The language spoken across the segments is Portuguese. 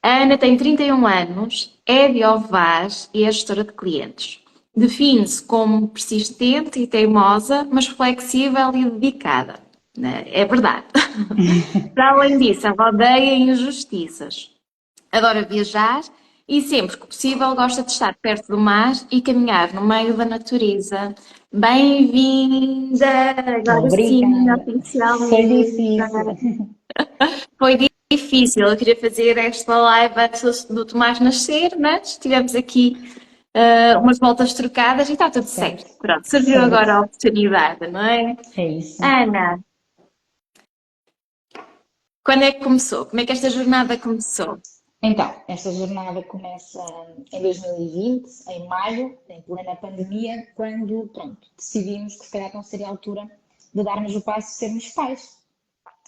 A Ana tem 31 anos, é de Ovás e é gestora de clientes. Define-se como persistente e teimosa, mas flexível e dedicada. Né? É verdade. Para além disso, ela odeia injustiças. Adora viajar e sempre que possível gosta de estar perto do mar e caminhar no meio da natureza. Bem-vinda! Agora sim, Obrigada. Foi oficialmente. difícil. Foi difícil, eu queria fazer esta live antes do Tomás nascer, mas tivemos aqui umas voltas trocadas e está tudo certo. Certo, Pronto, surgiu agora a certo. oportunidade, não é? É isso. Ana, quando é que começou? Como é que esta jornada começou? Então, esta jornada começa em 2020, em maio, em plena pandemia, quando, pronto, decidimos que se calhar não seria a altura de darmos o passo de sermos pais.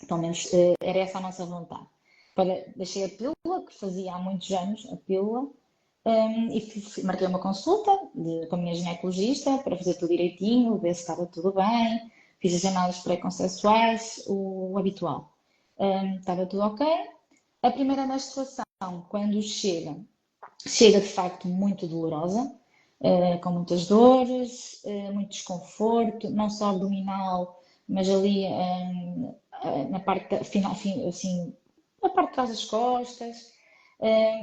Pelo menos era essa a nossa vontade. Deixei a pílula, que fazia há muitos anos, a pílula, marquei uma consulta com a minha ginecologista para fazer tudo direitinho, ver se estava tudo bem, fiz as análises pré-conceituais, o habitual. Estava tudo ok. A primeira menstruação, quando chega de facto muito dolorosa, com muitas dores, muito desconforto, não só abdominal, mas ali na parte final, assim, na parte de trás das costas,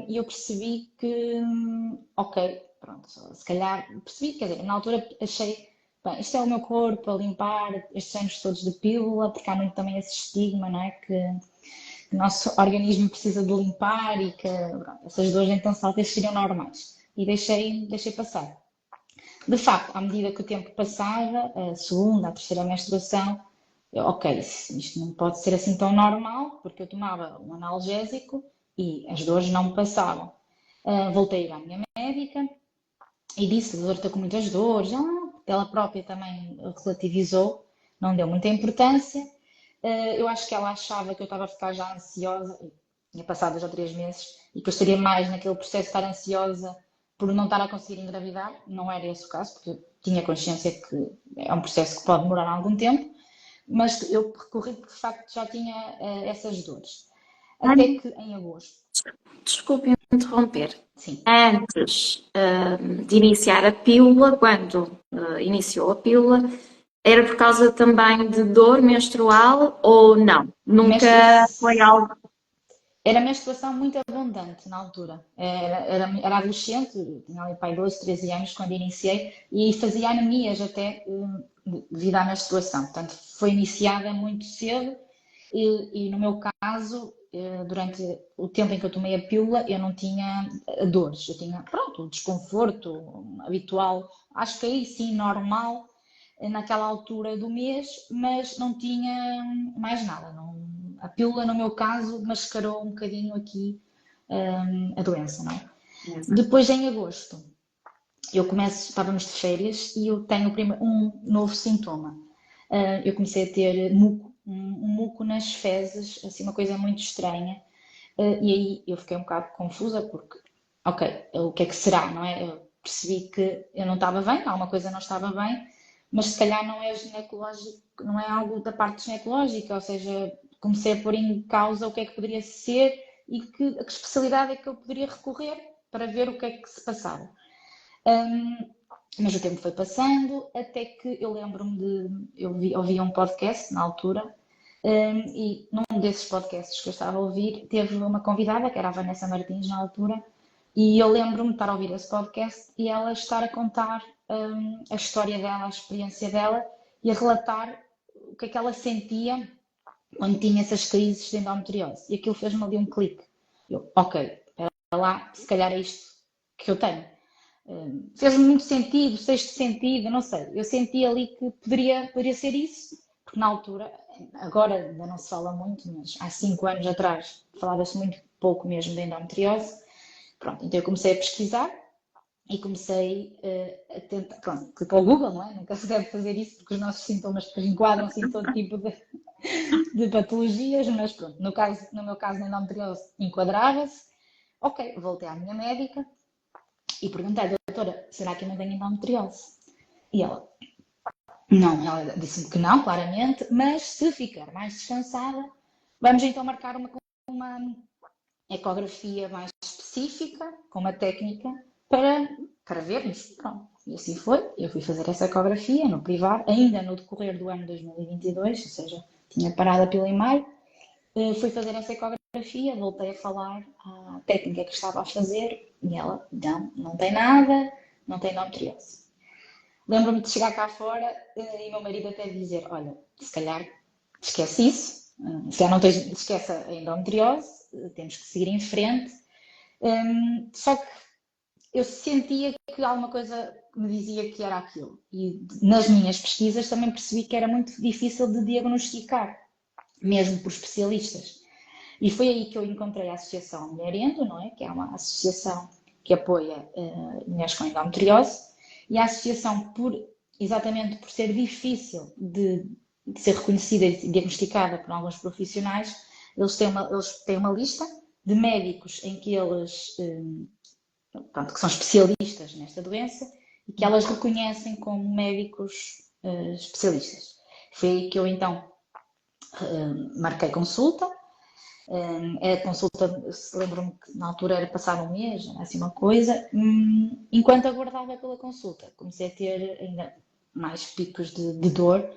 e eu percebi que, ok, pronto, se calhar percebi, quer dizer, na altura achei, bem, isto é o meu corpo a limpar estes anos todos de pílula, porque há muito também esse estigma, não é? Que o nosso organismo precisa de limpar e que pronto, essas dores então talvez seriam normais. E deixei passar. De facto, à medida que o tempo passava, a segunda, a terceira menstruação, ok, isto não pode ser assim tão normal, porque eu tomava um analgésico e as dores não me passavam. Voltei a ir à minha médica e disse, a doutora está com muitas dores. Ela própria também relativizou, não deu muita importância. Eu acho que ela achava que eu estava a ficar já ansiosa, e tinha passado já 3 meses, e que eu estaria mais naquele processo de estar ansiosa por não estar a conseguir engravidar. Não era esse o caso, porque eu tinha consciência que é um processo que pode demorar algum tempo, mas eu recorri porque de facto já tinha essas dores. Até Ana, que em agosto, desculpe interromper. sim, Antes de iniciar a pílula, quando iniciou a pílula, era por causa também de dor menstrual ou não? Nunca foi menstruação. algo. Era menstruação muito abundante na altura. Era adolescente, tinha ali pai 12, 13 anos quando iniciei e fazia anemias até devido à menstruação. Portanto, foi iniciada muito cedo e no meu caso, durante o tempo em que eu tomei a pílula, eu não tinha dores. Eu tinha, pronto, o desconforto habitual. Acho que aí sim, normal, naquela altura do mês, mas não tinha mais nada. A pílula, no meu caso, mascarou um bocadinho aqui a doença, não é? Depois, em agosto, estávamos de férias e eu tenho um novo sintoma. Eu comecei a ter muco, um muco nas fezes, assim, uma coisa muito estranha. E aí eu fiquei um bocado confusa porque, ok, o que é que será, não é? Eu percebi que eu não estava bem, alguma coisa não estava bem, mas se calhar não é ginecológico, não é algo da parte ginecológica, ou seja, comecei a pôr em causa o que é que poderia ser e a que especialidade é que eu poderia recorrer para ver o que é que se passava. Mas o tempo foi passando até que eu lembro-me ouvia um podcast na altura, e num desses podcasts que eu estava a ouvir, teve uma convidada, que era a Vanessa Martins na altura, e eu lembro-me de estar a ouvir esse podcast e ela estar a contar a história dela, a experiência dela e a relatar o que é que ela sentia quando tinha essas crises de endometriose. E aquilo fez-me ali um clique. Eu, ok, espera lá, se calhar é isto que eu tenho. Fez-me muito sentido, sexto sentido, não sei. Eu senti ali que poderia ser isso, porque na altura, agora ainda não se fala muito, mas há 5 anos atrás falava-se muito pouco mesmo de endometriose. Pronto, então eu comecei a pesquisar e comecei a tentar, pronto, fui para o Google, não é? Nunca se deve fazer isso porque os nossos sintomas depois enquadram-se em todo tipo de patologias, mas pronto, no meu caso na endometriose enquadrava-se. Ok, voltei à minha médica e perguntei, doutora, será que eu não tenho endometriose? E ela disse-me que não, claramente, mas se ficar mais descansada, vamos então marcar uma ecografia mais específica, com uma técnica, para vermos. Pronto. E assim foi. Eu fui fazer essa ecografia no privado, ainda no decorrer do ano 2022, ou seja, tinha parado a pílula em maio. Fui fazer essa ecografia, voltei a falar à técnica que estava a fazer e ela, não tem nada, não tem endometriose. Lembro-me de chegar cá fora e meu marido até dizer, olha, se calhar esquece isso, se calhar não tens, esquece a endometriose, temos que seguir em frente. Só que eu sentia que alguma coisa me dizia que era aquilo. E nas minhas pesquisas também percebi que era muito difícil de diagnosticar, mesmo por especialistas. E foi aí que eu encontrei a Associação Mulher Endo, não é? Que é uma associação que apoia mulheres com endometriose. E a associação, exatamente por ser difícil de ser reconhecida e diagnosticada por alguns profissionais, eles têm uma lista de médicos em que eles, pronto, que são especialistas nesta doença e que elas reconhecem como médicos especialistas. Foi aí que eu então marquei consulta. A consulta, lembro-me que na altura era passar um mês, assim uma coisa. Enquanto aguardava pela consulta, comecei a ter ainda mais picos de dor,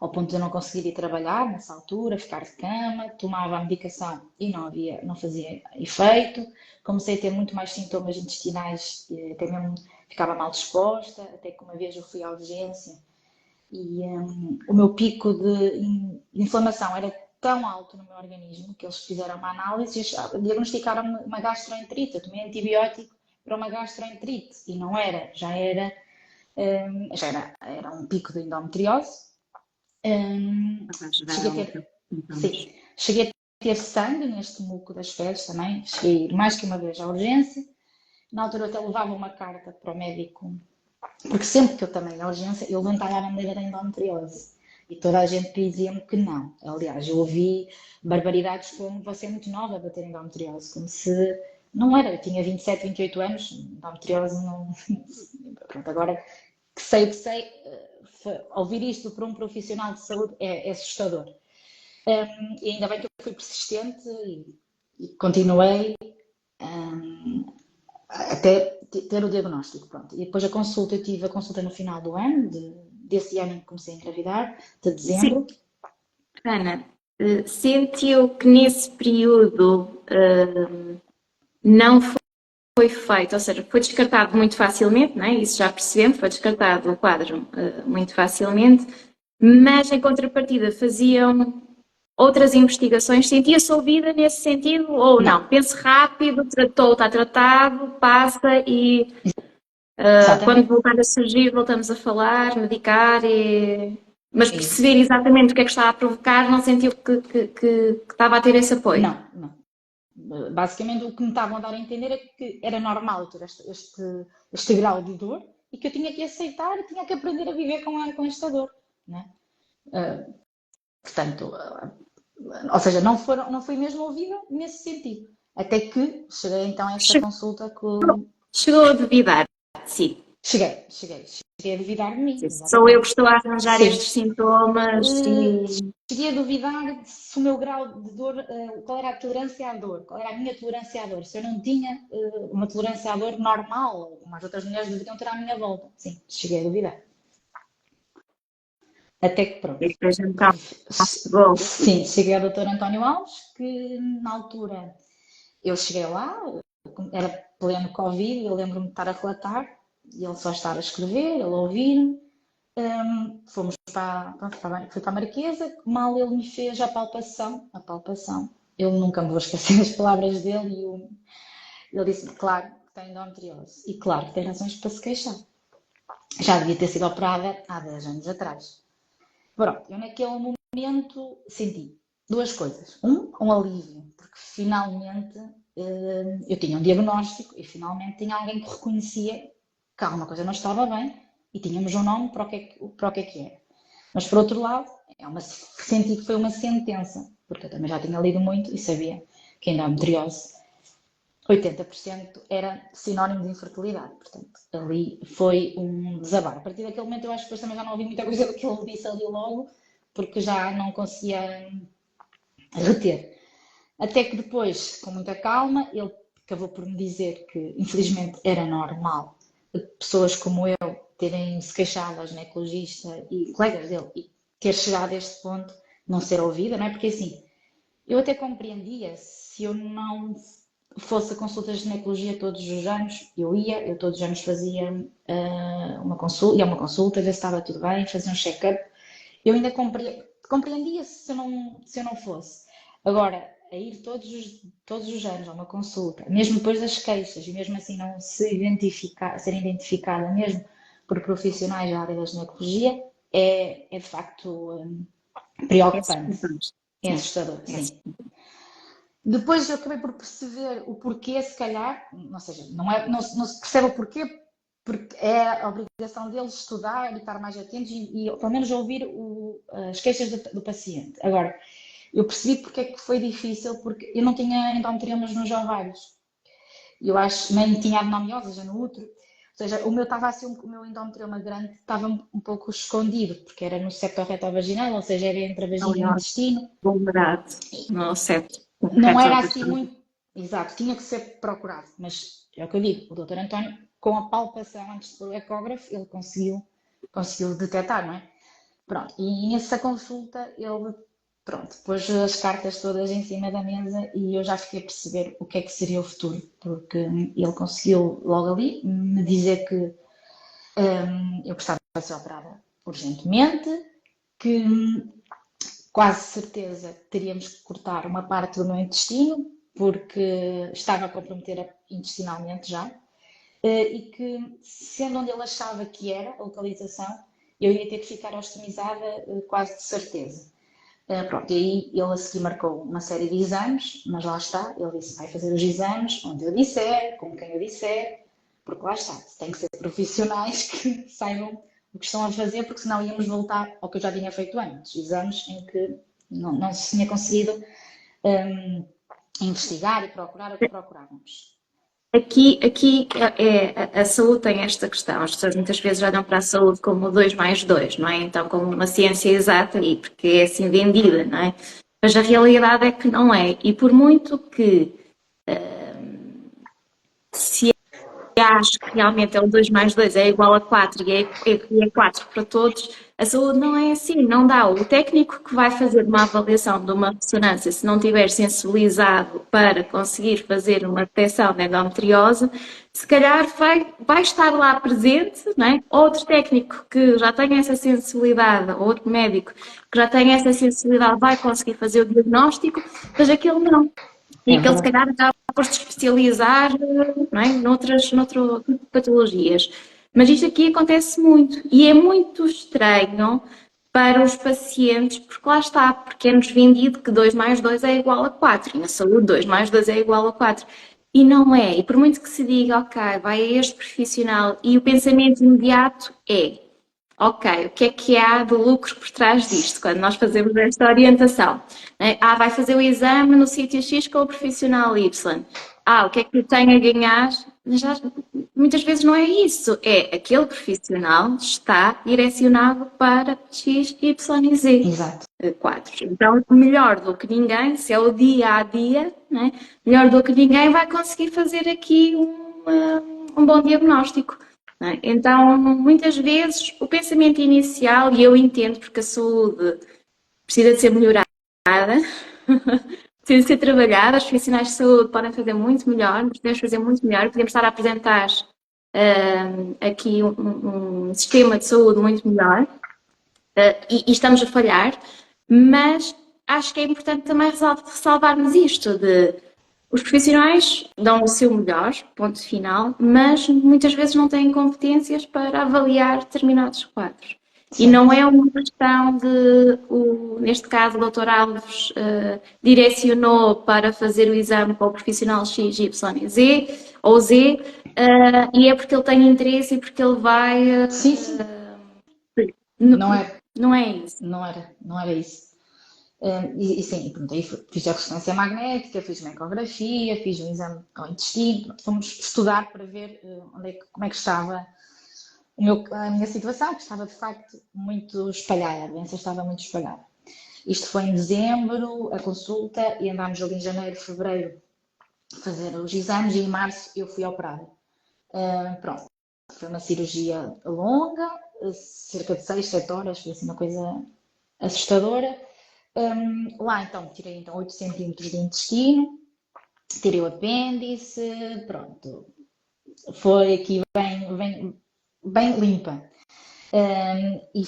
ao ponto de eu não conseguir ir trabalhar nessa altura, ficar de cama, tomava a medicação e não fazia efeito. Comecei a ter muito mais sintomas intestinais, até mesmo ficava mal disposta, até que uma vez eu fui à urgência e o meu pico de inflamação era tão alto no meu organismo que eles fizeram uma análise e diagnosticaram uma gastroenterite. Eu tomei antibiótico para uma gastroenterite e não era, era um pico de endometriose. Cheguei a ter sangue neste muco das fezes também. Cheguei a ir mais que uma vez à urgência. Na altura eu até levava uma carta para o médico, porque sempre que eu também na urgência, eu levantava a bandeira da endometriose. E toda a gente dizia-me que não. Aliás, eu ouvi barbaridades como você é muito nova para ter endometriose, como se não era. Eu tinha 27, 28 anos, endometriose não. Pronto, agora que sei, ouvir isto por um profissional de saúde é assustador. E ainda bem que eu fui persistente e continuei até ter o diagnóstico. Pronto. E depois eu tive a consulta no final do ano, desse ano em que comecei a engravidar, de dezembro. Sim. Ana, sentiu que nesse período não foi feito, ou seja, foi descartado muito facilmente, não é? Isso já percebemos, foi descartado o quadro muito facilmente, mas em contrapartida faziam outras investigações, sentia-se ouvida nesse sentido ou não? Pense rápido, tratou, está tratado, passa e quando voltar a surgir voltamos a falar, medicar Mas perceber exatamente o que é que está a provocar, não sentiu que estava a ter esse apoio? Não. Basicamente o que me estavam a dar a entender é que era normal ter este grau de dor e que eu tinha que aceitar e tinha que aprender a viver com esta dor, né? Portanto, ou seja, não fui mesmo ouvida nesse sentido. Até que cheguei então a esta consulta com... Chegou a duvidar de si. Cheguei a duvidar de mim. Sou eu que estou a arranjar estes sintomas Cheguei a duvidar se o meu grau de dor, qual era a tolerância à dor, qual era a minha tolerância à dor. Se eu não tinha uma tolerância à dor normal, como as outras mulheres deveriam ter à minha volta. Sim, cheguei a duvidar. Até que pronto. E depois então, sim, cheguei ao Dr. António Alves, que na altura eu cheguei lá, era pleno Covid, eu lembro-me de estar a relatar, e ele só estar a escrever, ele a ouvir-me. Fui para a Marquesa, mal ele me fez a palpação, eu nunca me vou esquecer as palavras dele, e ele disse-me, claro, que tem endometriose, e claro que tem razões para se queixar. Já devia ter sido operada há 10 anos atrás. Pronto, eu naquele momento senti duas coisas. Um alívio, porque finalmente eu tinha um diagnóstico e finalmente tinha alguém que reconhecia que alguma coisa não estava bem e tínhamos um nome para o que é que era. Mas por outro lado, senti que foi uma sentença, porque eu também já tinha lido muito e sabia que a endometriose 80% era sinónimo de infertilidade. Portanto, ali foi um desabar. A partir daquele momento, eu acho que depois também já não ouvi muita coisa do que ele disse ali logo, porque já não conseguia reter. Até que depois, com muita calma, ele acabou por me dizer que, infelizmente, era normal pessoas como eu terem se queixado ao ginecologista e colegas dele e ter chegado a este ponto, não ser ouvida, não é? Porque assim, eu até compreendia se eu não fosse a consulta de ginecologia todos os anos, eu todos os anos fazia ia a uma consulta, ver se estava tudo bem, fazia um check-up. Eu ainda compreendia se eu não fosse. Agora, a ir todos os anos a uma consulta, mesmo depois das queixas, e mesmo assim não ser identificada mesmo por profissionais da área da ginecologia, é de facto É preocupante. assustador. É Sim, assustador, é sim. assustador. Depois eu acabei por perceber o porquê, se calhar, ou seja, não se percebe o porquê, porque é a obrigação deles estudar e estar mais atentos e pelo menos ouvir as queixas do paciente. Agora, eu percebi porque é que foi difícil, porque eu não tinha endometriomas nos ovários. Eu acho, nem tinha adenomiose já no útero. Ou seja, o meu estava assim, o meu endometrioma grande estava um pouco escondido, porque era no septo reto-vaginal, ou seja, era entre a vagina e o Aliás, intestino. vulnerado no septo Não era assim retrovaginal. muito. Exato, tinha que ser procurado, mas é o que eu digo, o doutor António, com a palpação antes de pôr o ecógrafo, ele conseguiu detectar, não é? Pronto, e nessa consulta ele, pronto, pôs as cartas todas em cima da mesa e eu já fiquei a perceber o que é que seria o futuro, porque ele conseguiu logo ali me dizer que eu precisava ser operada urgentemente, que quase certeza teríamos que cortar uma parte do meu intestino, porque estava a comprometer intestinalmente já, e que, sendo onde ele achava que era a localização, eu ia ter que ficar ostomizada quase de certeza. Pronto, e aí ele a seguir marcou uma série de exames, mas lá está, ele disse, vai fazer os exames onde eu disser, com quem eu disser, porque lá está, tem que ser profissionais que saibam o que estão a fazer, porque senão íamos voltar ao que eu já tinha feito antes, exames em que não se tinha conseguido um, investigar e procurar o que procurávamos. Aqui a saúde tem esta questão. As pessoas muitas vezes olham para a saúde como 2 mais 2, não é? Então, como uma ciência exata, e porque é assim vendida, não é? Mas a realidade é que não é. E por muito que se acho que realmente é o 2 mais 2 é igual a 4 e é 4 para todos, a saúde não é assim, não dá. O técnico que vai fazer uma avaliação de uma ressonância, se não tiver sensibilizado para conseguir fazer uma detecção de endometriose, se calhar vai estar lá presente, não é? Outro técnico que já tenha essa sensibilidade, ou outro médico que já tenha essa sensibilidade, vai conseguir fazer o diagnóstico, mas aquele não. E É aquele se verdade. calhar acaba por se especializar, não é? Noutras patologias. Mas isto aqui acontece muito e é muito estranho para os pacientes, porque lá está, porque é-nos vendido que 2 mais 2 é igual a 4 e na saúde 2 mais 2 é igual a 4. E não é. E por muito que se diga, ok, vai a este profissional e o pensamento imediato é ok, o que há de lucro por trás disto, quando nós fazemos esta orientação? Né? Ah, vai fazer o exame no sítio X com o profissional Y. Ah, o que é que eu tenho a ganhar? Muitas vezes não é isso, é aquele profissional está direcionado para X, Y e Z Exato. quadros. Então, melhor do que ninguém, se é o dia a dia, né? Melhor do que ninguém vai conseguir fazer aqui um bom diagnóstico. Né? Então, muitas vezes, o pensamento inicial, e eu entendo porque a saúde precisa de ser melhorada, precisa de ser trabalhada, os profissionais de saúde podem fazer muito melhor, nós podemos fazer muito melhor, podemos estar a apresentar aqui um sistema de saúde muito melhor, e estamos a falhar, mas acho que é importante também ressalvarmos isto de os profissionais dão o seu melhor, ponto final, mas muitas vezes não têm competências para avaliar determinados quadros. E não Certo. é uma questão de, neste caso, o Dr. Alves direcionou para fazer o exame para o profissional X, Y e Z, ou Z, e é porque ele tem interesse e porque ele vai. Sim, sim. Não N- é, não é isso. não era isso. E sim, pronto, aí fiz a ressonância magnética, fiz uma ecografia, fiz um exame ao intestino, pronto, fomos estudar para ver como é que estava a minha situação, que estava de facto muito espalhada, a doença estava muito espalhada. Isto foi em dezembro, a consulta, e andámos ali em janeiro, fevereiro, a fazer os exames, e em março eu fui operada. Pronto, foi uma cirurgia longa, cerca de 6, 7 horas, foi assim uma coisa assustadora. Lá então tirei então 8 centímetros de intestino, tirei o apêndice, pronto, foi aqui bem limpa. E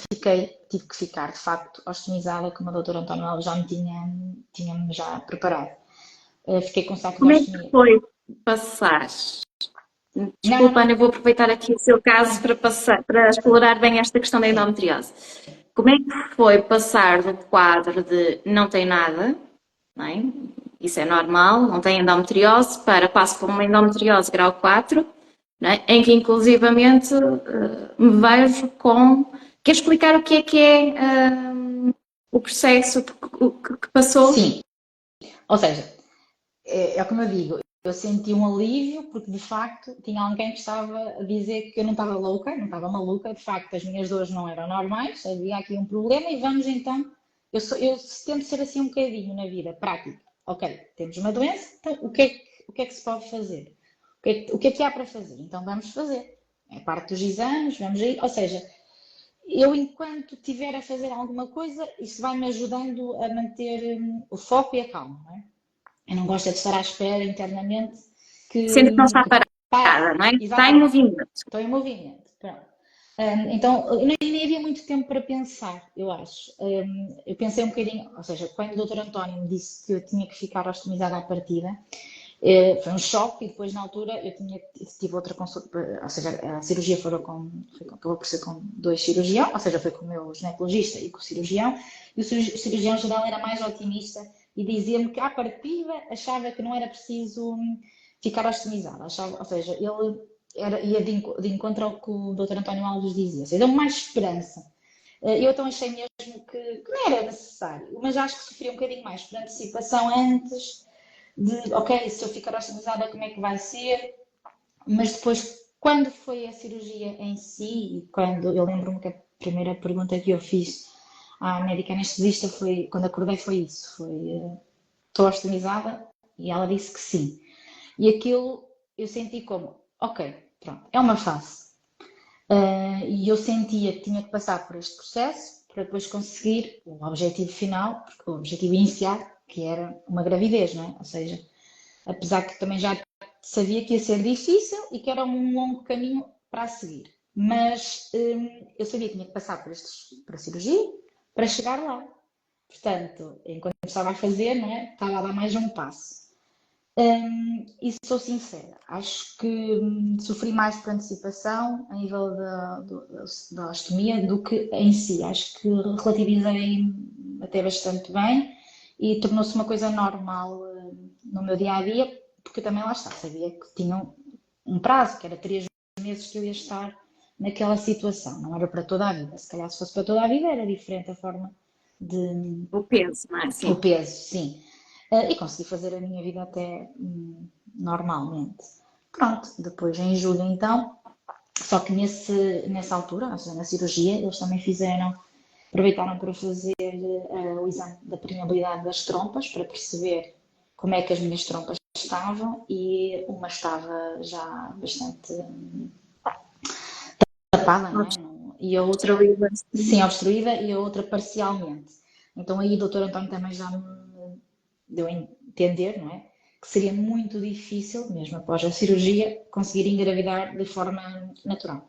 tive que ficar de facto ostomizada, como a doutora António Alves já me tinha-me já preparado. Fiquei com saco de Como é que ostomia. foi passar? Não, não, Desculpa, Ana, não. eu vou aproveitar aqui o seu caso Sim, para explorar bem esta questão da sim. endometriose. Como é que foi passar do quadro de não tem nada, não é? Isso é normal, não tem endometriose, para passo por uma endometriose grau 4, não é? Em que inclusivamente me vejo com... Quer explicar o que é o processo que passou? Sim. Ou seja, é como eu digo, eu senti um alívio porque de facto tinha alguém que estava a dizer que eu não estava louca, não estava maluca, de facto as minhas dores não eram normais, havia aqui um problema e vamos então, eu tento ser assim um bocadinho na vida, prática. Ok, temos uma doença, então o que é que se pode fazer? O que é que há para fazer? Então vamos fazer. É parte dos exames, vamos aí, ou seja, eu enquanto estiver a fazer alguma coisa, isso vai-me ajudando a manter o foco e a calma, não é? Eu não gosto é de estar à espera internamente Sendo que não está que passe. parada, não é? Está em Exatamente. movimento. Estou em movimento. Pronto. Então, eu nem havia muito tempo para pensar, eu acho. Eu pensei um bocadinho, ou seja, quando o doutor António me disse que eu tinha que ficar ostomizada à partida, foi um choque e depois na altura tive outra consulta, ou seja, a cirurgia acabou por ser com dois cirurgiões, ou seja, foi com o meu ginecologista e com o cirurgião, e o cirurgião geral era mais otimista e dizia-me que à partida achava que não era preciso ficar ostomizada, ou seja, ele ia de encontro ao que o Dr. António Alves dizia, ou seja, deu-me mais esperança. Eu então achei mesmo que não era necessário, mas acho que sofri um bocadinho mais por antecipação antes de, ok, se eu ficar ostomizada, como é que vai ser? Mas depois, quando foi a cirurgia em si, e quando eu lembro-me que a primeira pergunta que eu fiz à médica anestesista foi, quando acordei, foi isso: estou ostomizada? E ela disse que sim. E aquilo eu senti como, ok, pronto, é uma fase. E eu sentia que tinha que passar por este processo para depois conseguir o objetivo final, o objetivo inicial, que era uma gravidez, não é? Ou seja, apesar que também já sabia que ia ser difícil e que era um longo caminho para seguir. Mas eu sabia que tinha que passar por a cirurgia para chegar lá. Portanto, enquanto eu estava a fazer, não é? Estava a dar mais um passo. E sou sincera, acho que sofri mais por antecipação a nível da ostomia do que em si. Acho que relativizei até bastante bem e tornou-se uma coisa normal no meu dia a dia, porque também lá está, sabia que tinha um prazo, que era 3 meses que eu ia estar naquela situação, não era para toda a vida. Se calhar se fosse para toda a vida era diferente a forma de, O peso, não é? o Sim. peso, sim. E consegui fazer a minha vida até normalmente. Pronto, depois em julho então, só que nessa altura, ou seja, na cirurgia, eles também aproveitaram para fazer o exame da permeabilidade das trompas, para perceber como é que as minhas trompas estavam, e uma estava já bastante tapada, não é? E a outra, Obstruída. sim, obstruída, e a outra parcialmente. Então aí o doutor António também já me deu a entender, não é? Que seria muito difícil, mesmo após a cirurgia, conseguir engravidar de forma natural.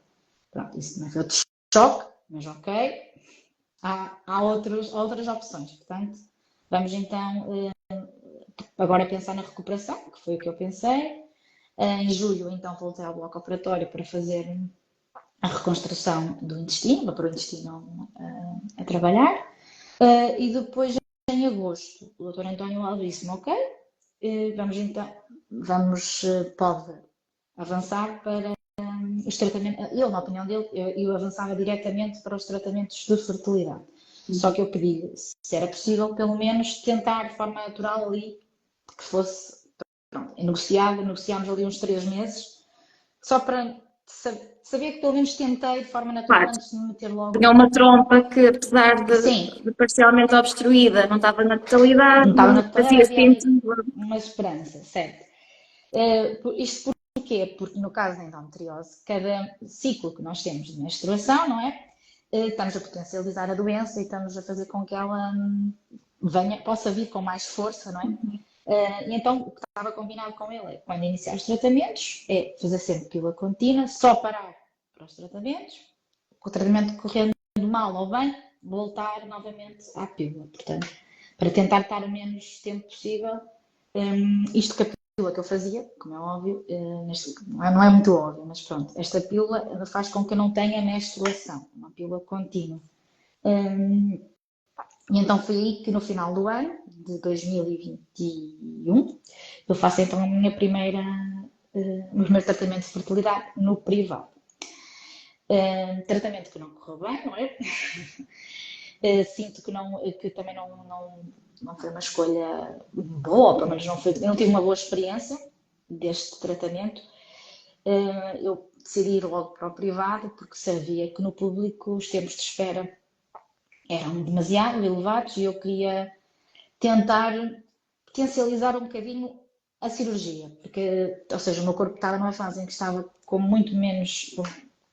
Pronto, isso também foi outro choque, mas ok, há outras opções. Portanto, vamos então agora pensar na recuperação, que foi o que eu pensei. Em julho, então, voltei ao bloco operatório para fazer a reconstrução do intestino, para pôr o intestino a trabalhar. E depois, em agosto, o doutor António Alves disse-me, ok, vamos então, pode avançar para os tratamentos. Ele, na opinião dele, eu avançava diretamente para os tratamentos de fertilidade. Só que eu pedi se era possível, pelo menos, tentar de forma natural ali, que fosse, pronto, negociámos ali uns 3 meses, só para sabia que pelo menos tentei de forma natural Claro, antes de me meter logo. tinha uma trompa que, apesar Sim, de parcialmente obstruída, não estava na totalidade, não estava na totalidade, fazia havia ali sentido. uma esperança, certo? Isto porquê? Porque no caso da endometriose, cada ciclo que nós temos de menstruação, não é? Estamos a potencializar a doença e estamos a fazer com que ela possa vir com mais força, não é? E então o que estava combinado com ele é quando iniciar os tratamentos, é fazer sempre pílula contínua, só parar para os tratamentos, o tratamento correndo mal ou bem, voltar novamente à pílula. Portanto, para tentar estar o menos tempo possível, isto que a pílula que eu fazia, como é óbvio, não é muito óbvio, mas pronto, esta pílula faz com que eu não tenha menstruação, uma pílula contínua. E então foi aí que no final do ano, de 2021, eu faço então a minha o meu primeiro tratamento de fertilidade no privado. Tratamento que não correu bem, não é? Sinto que também não foi uma escolha boa, pelo menos eu não tive uma boa experiência deste tratamento. Eu decidi ir logo para o privado porque sabia que no público os tempos de espera eram demasiado elevados e eu queria tentar potencializar um bocadinho a cirurgia, porque, ou seja, o meu corpo estava numa fase em que estava com muito menos, com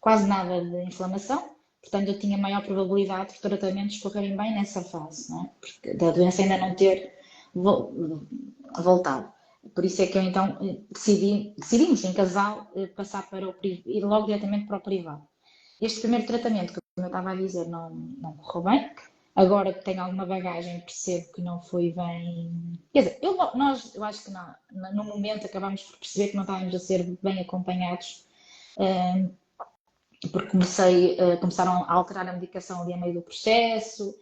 quase nada de inflamação, portanto eu tinha maior probabilidade de tratamentos correrem bem nessa fase, não é? Porque da doença ainda não ter voltado. Por isso é que eu então decidimos em casal passar para ir logo diretamente para o privado. Este primeiro tratamento, como eu estava a dizer, não correu bem. Agora que tenho alguma bagagem, percebo que não foi bem. Quer dizer, eu acho que no momento acabámos por perceber que não estávamos a ser bem acompanhados, porque começaram a alterar a medicação ali a meio do processo,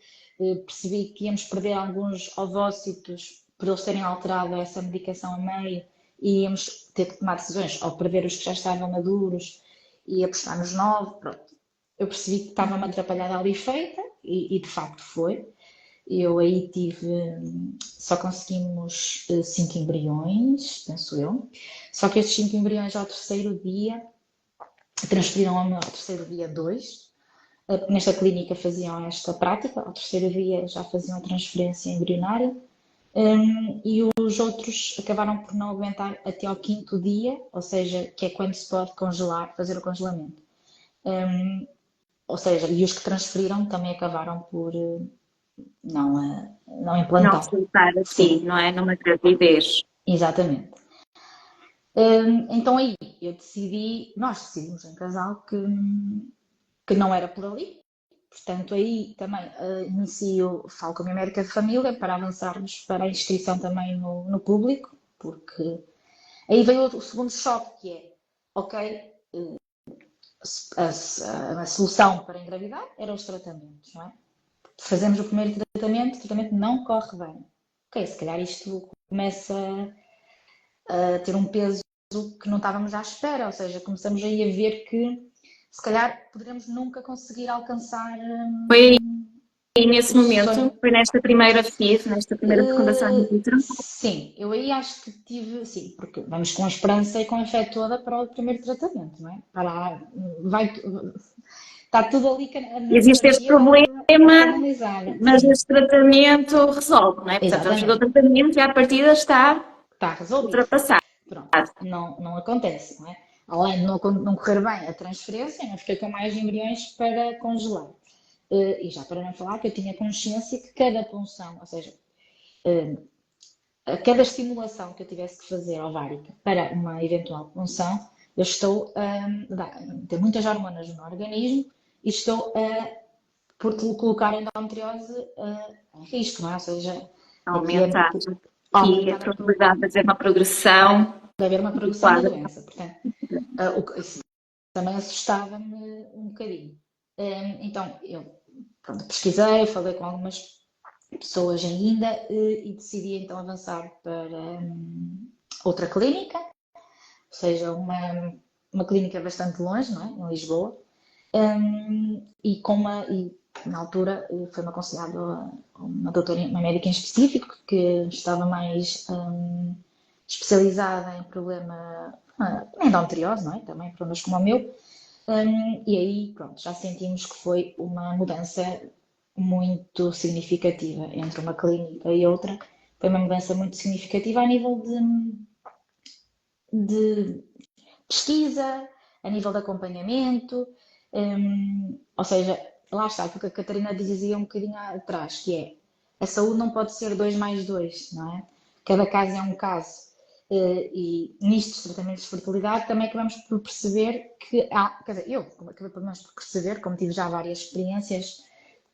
percebi que íamos perder alguns ovócitos por eles terem alterado essa medicação a meio e íamos ter que tomar decisões ou perder os que já estavam maduros e apostar nos novos. Pronto. Eu percebi que estava-me atrapalhada ali feita e de facto foi. Eu aí só conseguimos 5 embriões, penso eu. Só que estes 5 embriões ao terceiro dia transferiram ao terceiro dia 2. Nesta clínica faziam esta prática, ao terceiro dia já faziam a transferência embrionária. E os outros acabaram por não aguentar até ao quinto dia, ou seja, que é quando se pode fazer o congelamento. Ou seja, e os que transferiram também acabaram por não Não implantar. resultar assim, Sim, não é? Numa gravidez. exatamente. Então aí nós decidimos em casal que não era por ali. Portanto, aí também falo com a minha médica de família para avançarmos para a inscrição também no público, porque aí veio o segundo choque, que é, ok, a solução para engravidar eram os tratamentos, não é? Fazemos o primeiro tratamento, o tratamento não corre bem. Ok, se calhar isto começa a ter um peso que não estávamos à espera, ou seja, começamos aí a ver que se calhar poderemos nunca conseguir alcançar Foi aí nesse o sonho. momento, foi nesta primeira FIV, nesta primeira fecundação in vitro. Sim, eu aí acho que sim, porque vamos com a esperança e com a fé toda para o primeiro tratamento, não é? Está tudo ali na Existe este guia problema, canalizada. mas Sim, este tratamento resolve, não é? Portanto, vamos fazer o exatamente. tratamento e à partida está Está resolvido. ultrapassado. Pronto, não acontece, não é? Além de não correr bem a transferência, não fiquei com mais embriões para congelar. E já para não falar que eu tinha consciência que cada punção, ou seja, a cada estimulação que eu tivesse que fazer ovárica para uma eventual punção, eu estou a ter muitas hormonas no organismo e estou por colocar a endometriose em risco, não é? Ou seja, aqui é Aumentar aqui a aumentar probabilidade de haver uma progressão de haver uma do progressão da quadro. doença. Portanto, isso também assustava-me um bocadinho. Então, eu pesquisei, falei com algumas pessoas ainda e decidi então avançar para outra clínica, ou seja, uma clínica bastante longe, não é? Em Lisboa, e na altura foi-me aconselhado uma médica em específico que estava mais especializada em problema endometriose, não é? Também problemas como o meu. E aí, pronto, já sentimos que foi uma mudança muito significativa entre uma clínica e outra. Foi uma mudança muito significativa a nível de pesquisa, a nível de acompanhamento, ou seja, lá está, o que a Catarina dizia um bocadinho atrás, que é a saúde não pode ser 2 mais 2, não é? Cada caso é um caso. E nestes tratamentos de fertilidade também acabamos por perceber que há, quer dizer, eu acabei pelo menos por perceber, como tive já várias experiências,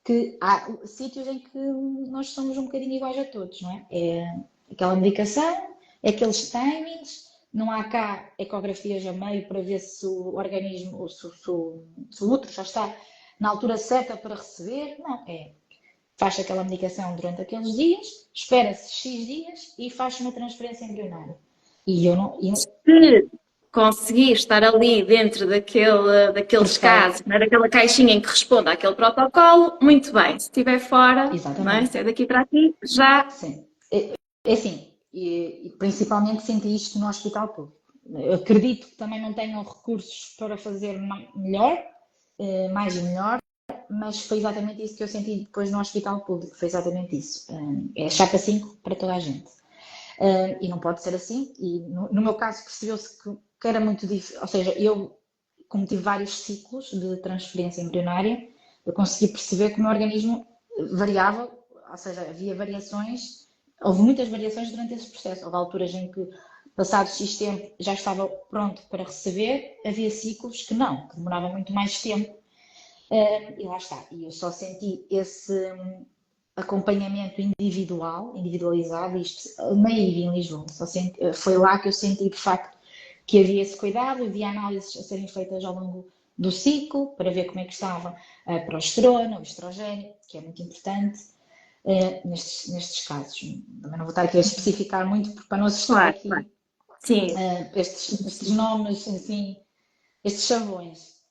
que há sítios em que nós somos um bocadinho iguais a todos, não é? É aquela medicação, é aqueles timings, não há cá ecografias a meio para ver se o organismo, se o útero já está na altura certa para receber, não, faz aquela medicação durante aqueles dias, espera-se X dias e faz uma transferência embrionária. E eu não. Se conseguir estar ali dentro daqueles Perfeito, casos, não é? Daquela caixinha em que responde àquele protocolo, muito bem. Se estiver fora, não é? exatamente. Se é daqui para aqui, já. Sim. É assim, e principalmente senti isto no hospital público. Eu acredito que também não tenham recursos para fazer melhor, mais e melhor, mas foi exatamente isso que eu senti depois no hospital público, foi exatamente isso. É chapa 5 para toda a gente. E não pode ser assim, e no meu caso percebeu-se que era muito difícil, ou seja, eu, como tive vários ciclos de transferência embrionária, eu consegui perceber que o meu organismo variava, ou seja, havia variações, houve muitas variações durante esse processo. Houve alturas em que, passado X tempo, já estava pronto para receber, havia ciclos que não, que demoravam muito mais tempo. E lá está, e eu só senti esse acompanhamento individual, individualizado, isto na IVI em Lisboa. Foi lá que eu senti de facto que havia esse cuidado, havia análises a serem feitas ao longo do ciclo para ver como é que estava a progesterona, o estrogênio, que é muito importante nestes casos. Também não vou estar aqui a especificar muito para não assustar Claro, claro. aqui Sim. estes nomes, assim, estes chavões.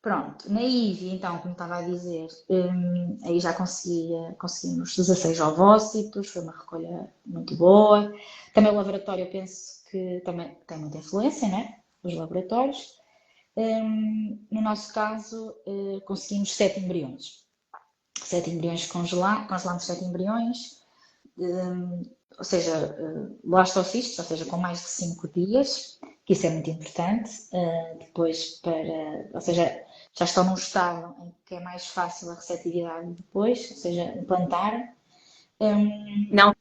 Pronto, na IVI, então, como estava a dizer, aí já conseguimos 16 ovócitos, foi uma recolha muito boa. Também o laboratório, eu penso que também tem muita influência, né? Os laboratórios. No nosso caso, conseguimos 7 embriões. 7 embriões congelámos 7 embriões, ou seja, blastocistos, ou seja, com mais de 5 dias, que isso é muito importante. Depois, ou seja, já estão num estado em que é mais fácil a receptividade depois, ou seja, implantar. Não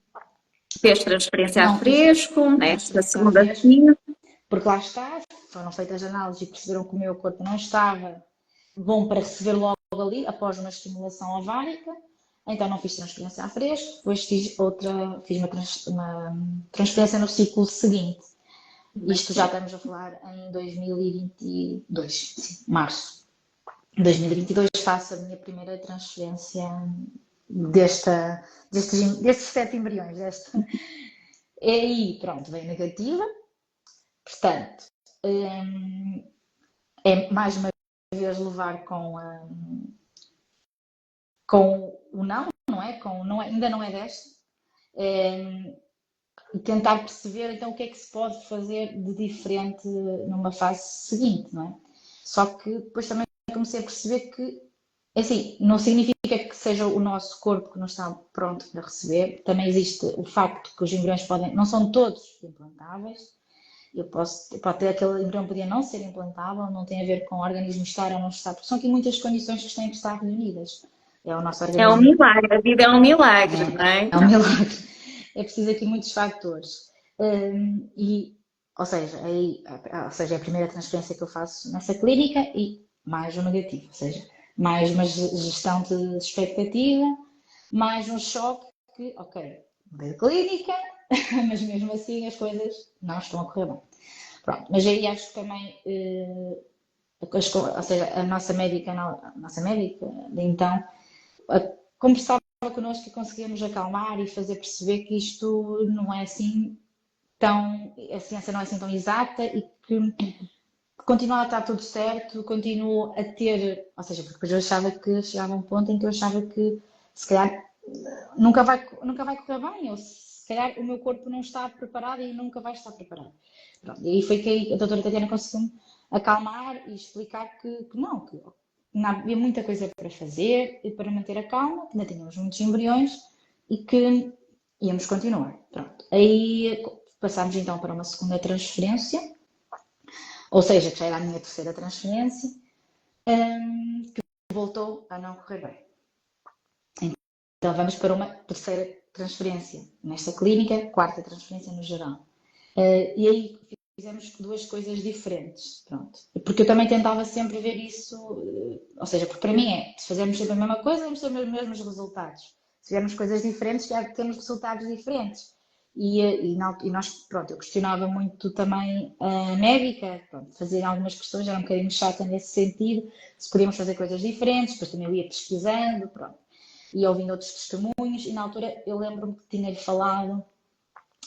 fez transferência a Não fiz fresco, nesta transferência a segunda fresco, via. porque lá está, foram feitas análises e perceberam que o meu corpo não estava bom para receber logo ali, após uma estimulação ovárica. Então não fiz transferência a fresco, depois fiz uma transferência no ciclo seguinte. Isto já estamos a falar em 2022, sim, março. Em 2022 faço a minha primeira transferência destes 7 embriões. E aí, pronto, veio negativa. Portanto, é mais uma vez levar com o não é? Ainda não é desta. E tentar perceber então o que é que se pode fazer de diferente numa fase seguinte, não é? Só que depois também comecei a perceber que, assim, não significa que seja o nosso corpo que não está pronto para receber. Também existe o facto que os embriões não são todos implantáveis. Pode ter aquele embrião podia não ser implantável, não tem a ver com o organismo estar ou não estar, porque são aqui muitas condições que têm que estar reunidas. É o nosso É um organismo, milagre, a vida é um milagre, não é? é um milagre. É preciso aqui muitos fatores. Ou seja, é a primeira transferência que eu faço nessa clínica e mais um negativo, ou seja, mais uma gestão de expectativa, mais um choque que, ok, mudei de clínica, mas mesmo assim as coisas não estão a correr bem. Pronto, mas aí acho que também, ou seja, a nossa médica de então, conversava connosco e conseguíamos acalmar e fazer perceber que isto não é assim a ciência não é assim tão exata e que continua a estar tudo certo, continuo a ter, ou seja, porque depois eu achava que chegava a um ponto em que eu achava que se calhar nunca vai correr bem, ou se calhar o meu corpo não está preparado e nunca vai estar preparado. Pronto. E aí foi que a doutora Tatiana conseguiu acalmar e explicar que não, que ainda havia muita coisa para fazer e para manter a calma, que ainda tínhamos muitos embriões e que íamos continuar. Pronto. Aí passámos então para uma segunda transferência, ou seja, que já era a minha terceira transferência, que voltou a não correr bem. Então vamos para uma terceira transferência nesta clínica, quarta transferência no geral. E aí fizemos duas coisas diferentes, pronto. Porque eu também tentava sempre ver isso, ou seja, porque para mim se fazermos sempre a mesma coisa, vamos ter os mesmos resultados. Se fizermos coisas diferentes, já temos resultados diferentes. E nós, pronto, eu questionava muito também a médica, pronto, fazer algumas questões, era um bocadinho chata nesse sentido, se podíamos fazer coisas diferentes, depois também eu ia pesquisando, pronto, e ouvindo outros testemunhos, e na altura eu lembro-me que tinha-lhe falado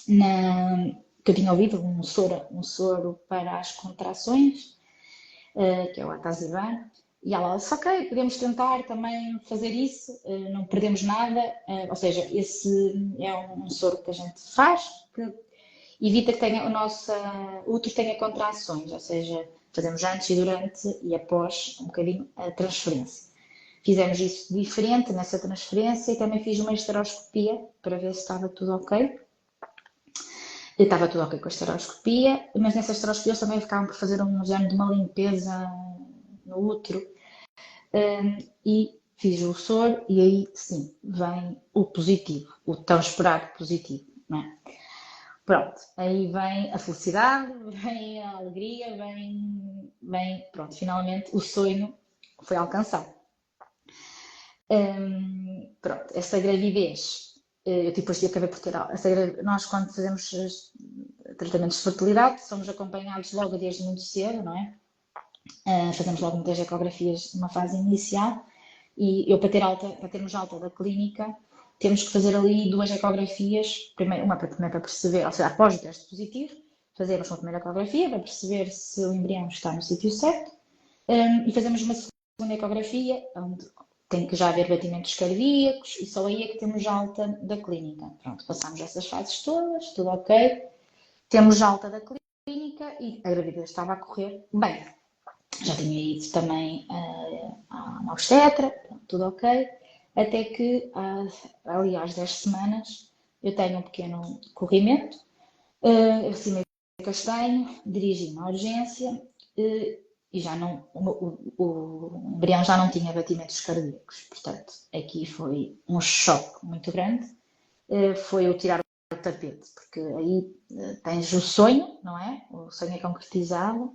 que eu tinha ouvido um soro para as contrações, que é o Atazivir, e ela disse, ok, podemos tentar também fazer isso, não perdemos nada, ou seja, esse é um soro que a gente faz, que evita que o nosso útero tenha contrações, ou seja, fazemos antes e durante e após um bocadinho a transferência. Fizemos isso diferente nessa transferência e também fiz uma esteroscopia para ver se estava tudo ok. Estava tudo ok com a esteroscopia, mas nessa esteroscopia eles também ficavam por fazer um género de uma limpeza no útero. E fiz o soro e aí sim vem o positivo, o tão esperado positivo, não é? Pronto, aí vem a felicidade, vem a alegria, pronto, finalmente o sonho foi alcançado. Pronto, essa gravidez, eu depois acabei por ter, nós quando fazemos tratamentos de fertilidade somos acompanhados logo desde muito cedo, não é? Fazemos logo muitas ecografias numa fase inicial e eu para termos alta da clínica temos que fazer ali duas ecografias, uma para perceber, ou seja, após o teste positivo, fazemos uma primeira ecografia para perceber se o embrião está no sítio certo e fazemos uma segunda ecografia onde tem que já haver batimentos cardíacos e só aí é que temos alta da clínica. Pronto, passamos essas fases todas, tudo ok, temos alta da clínica e a gravidez estava a correr bem. Já tinha ido também à obstetra, tudo ok, até que ali às 10 semanas eu tenho um pequeno corrimento, assim meio castanho, dirigi-me à urgência e já não, o embrião já não tinha batimentos cardíacos, portanto aqui foi um choque muito grande, foi eu tirar o tapete, porque aí tens o sonho, não é? O sonho é concretizado.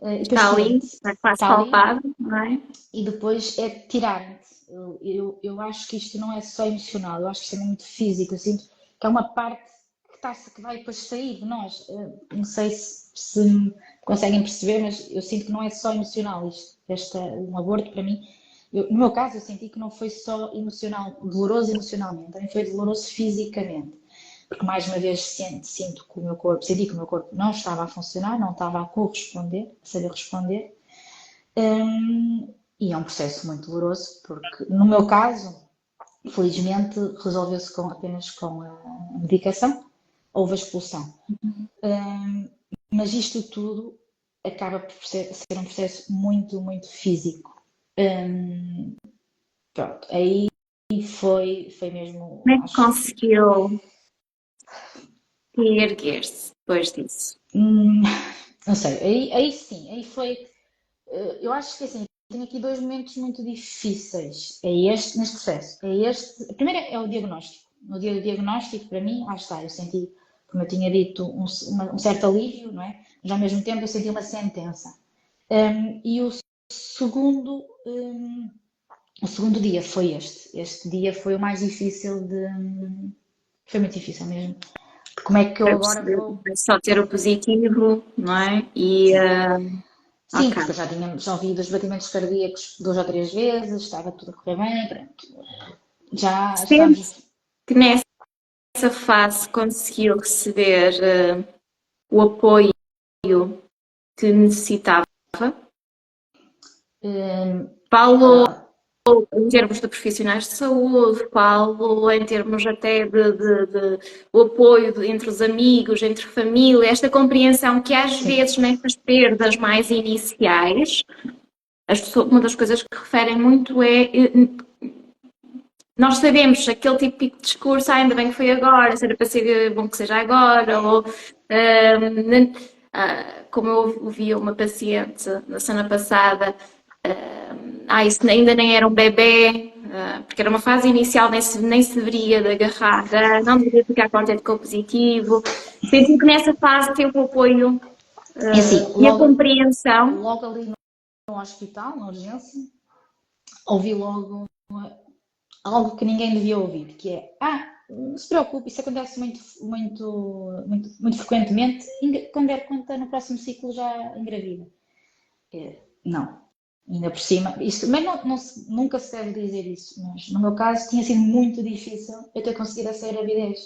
E depois Está ali, tira-te, está quase está ali, palpável, não é? e depois é tirar-te. Eu acho que isto não é só emocional, eu acho que isto é muito físico. Eu sinto que é uma parte que vai depois sair de nós. Não sei se me conseguem perceber, mas eu sinto que não é só emocional. Um aborto para mim, no meu caso, eu senti que não foi só emocional, doloroso emocionalmente, também foi doloroso fisicamente. Porque mais uma vez senti que o meu corpo não estava a funcionar, não estava a corresponder, a saber responder. E é um processo muito doloroso, porque no meu caso, felizmente, resolveu-se apenas com a medicação, houve a expulsão. Mas isto tudo acaba por ser um processo muito, muito físico. Pronto, aí foi mesmo, Como é que acho. conseguiu erguer-se depois disso? Não sei, aí sim, aí foi. Eu acho que assim, tenho aqui dois momentos muito difíceis. É este, neste processo. A primeira é o diagnóstico. No dia do diagnóstico, para mim, lá está, eu senti, como eu tinha dito, um certo alívio, não é? Mas ao mesmo tempo eu senti uma sentença. E o segundo dia foi este. Este dia foi o mais difícil foi muito difícil mesmo. Como é que eu Para agora perceber, vou. só ter o positivo, não é? Sim. Sim, Ok. porque eu já ouvi os batimentos cardíacos 2 ou 3 vezes, estava tudo a correr bem, pronto. Já Sente estamos. que nessa fase conseguiu receber o apoio que necessitava. hum, Falo ah, em termos de profissionais de saúde, falo em termos até de o apoio entre os amigos, entre família, esta compreensão que às Sim, vezes nestas perdas mais iniciais, uma das coisas que referem muito é nós sabemos aquele típico de discurso, ainda bem que foi agora, se era para ser bom que seja agora, ou como eu ouvi uma paciente na semana passada, isso ainda nem era um bebê, porque era uma fase inicial, nem se deveria de agarrar, não deveria ficar contente com o positivo. Senti que nessa fase teve o apoio é assim, e a compreensão. logo ali no hospital, na urgência, ouvi logo algo que ninguém devia ouvir, que é, não se preocupe, isso acontece muito frequentemente, quando der conta no próximo ciclo já engravida. Não, ainda por cima, isto, mas nunca se deve dizer isso, mas no meu caso tinha sido muito difícil eu ter conseguido essa gravidez,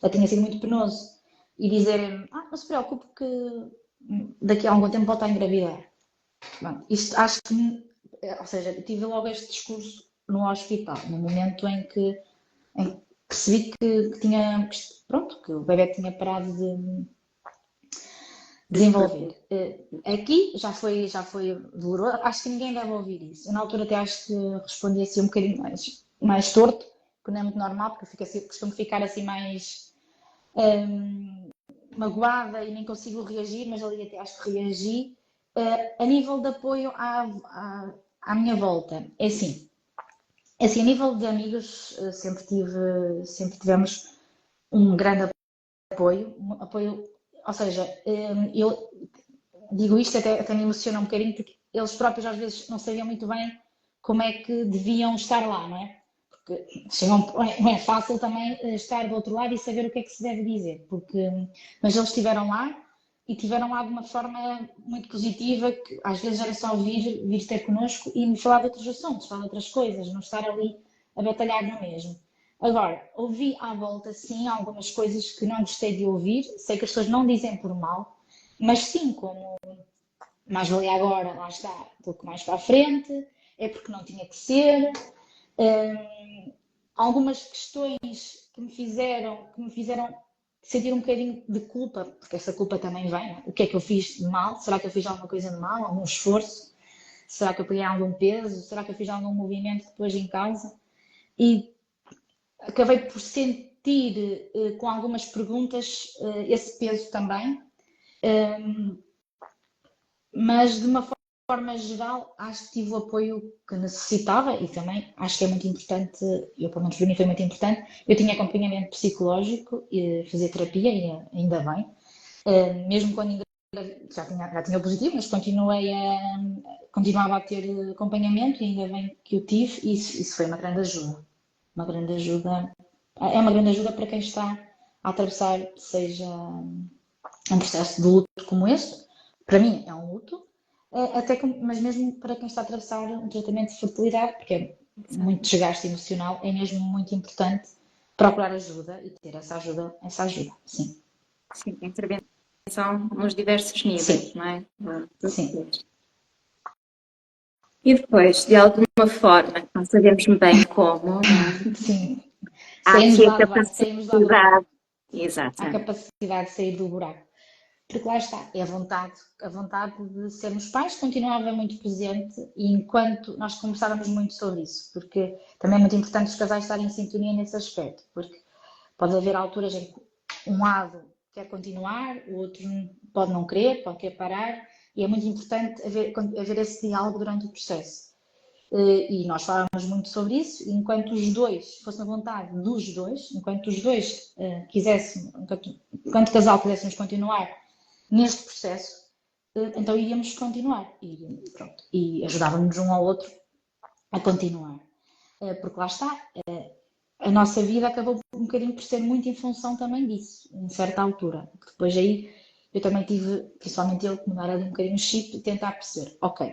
já tinha sido muito penoso, e dizerem-me, não se preocupe que daqui a algum tempo volta a engravidar. Bom, isto acho que, ou seja, eu tive logo este discurso no hospital, no momento em que percebi que tinha, pronto, que o bebê tinha parado de desenvolver. Aqui já foi doloroso, acho que ninguém deve ouvir isso. Eu na altura até acho que respondi assim um bocadinho mais torto, que não é muito normal, porque eu costumo ficar assim mais magoada e nem consigo reagir, mas ali até acho que reagi. A nível de apoio à minha volta, é assim, a nível de amigos, sempre tivemos um grande apoio, ou seja, eu digo isto até me emociona um bocadinho, porque eles próprios às vezes não sabiam muito bem como é que deviam estar lá, não é? Porque não é fácil também estar do outro lado e saber o que é que se deve dizer, mas eles estiveram lá e tiveram lá de uma forma muito positiva, que às vezes era só vir ter connosco e me falar de outros assuntos, falar de outras coisas, não estar ali a batalhar no mesmo. Agora, ouvi à volta, sim, algumas coisas que não gostei de ouvir, sei que as pessoas não dizem por mal, mas sim, como mais valia agora, lá está, do que mais para a frente, é porque não tinha que ser. Algumas questões que me fizeram sentir um bocadinho de culpa, porque essa culpa também vem, não é? O que é que eu fiz de mal? Será que eu fiz alguma coisa de mal? Algum esforço? Será que eu peguei algum peso? Será que eu fiz algum movimento depois em casa? E acabei por sentir, com algumas perguntas, esse peso também. Mas de uma forma geral, acho que tive o apoio que necessitava e também acho que é muito importante, eu pelo menos para mim foi muito importante, eu tinha acompanhamento psicológico, e fazer terapia, e ainda bem, mesmo quando ainda já tinha o positivo, mas continuava a ter acompanhamento e ainda bem que o tive e isso foi uma grande ajuda, é uma grande ajuda para quem está a atravessar, seja um processo de luto como este, para mim é um luto, mas mesmo para quem está a atravessar um tratamento de fertilidade, porque é muito desgaste emocional, é mesmo muito importante procurar ajuda e ter essa ajuda, sim. Sim, intervenção nos diversos níveis, Sim, não é? sim, E depois, de alguma forma, não sabemos bem como, não é? sim. Há Saímos aqui a lá saímos lá do buraco. capacidade, Há exatamente, capacidade de sair do buraco. Porque lá está, é a vontade de sermos pais continuava muito presente e enquanto nós conversávamos muito sobre isso, porque também é muito importante os casais estarem em sintonia nesse aspecto, porque pode haver alturas em que um lado quer continuar, o outro pode não querer, pode querer parar, e é muito importante haver esse diálogo durante o processo. E nós falávamos muito sobre isso, e enquanto os dois, fosse na vontade dos dois, enquanto os dois quisessem, enquanto casal quiséssemos continuar neste processo, então iríamos continuar pronto, e ajudávamos um ao outro a continuar. Porque lá está, a nossa vida acabou um bocadinho por ser muito em função também disso, em certa altura. Depois aí eu também tive, principalmente ele, que mudar ali um bocadinho o chip e tentar perceber, ok,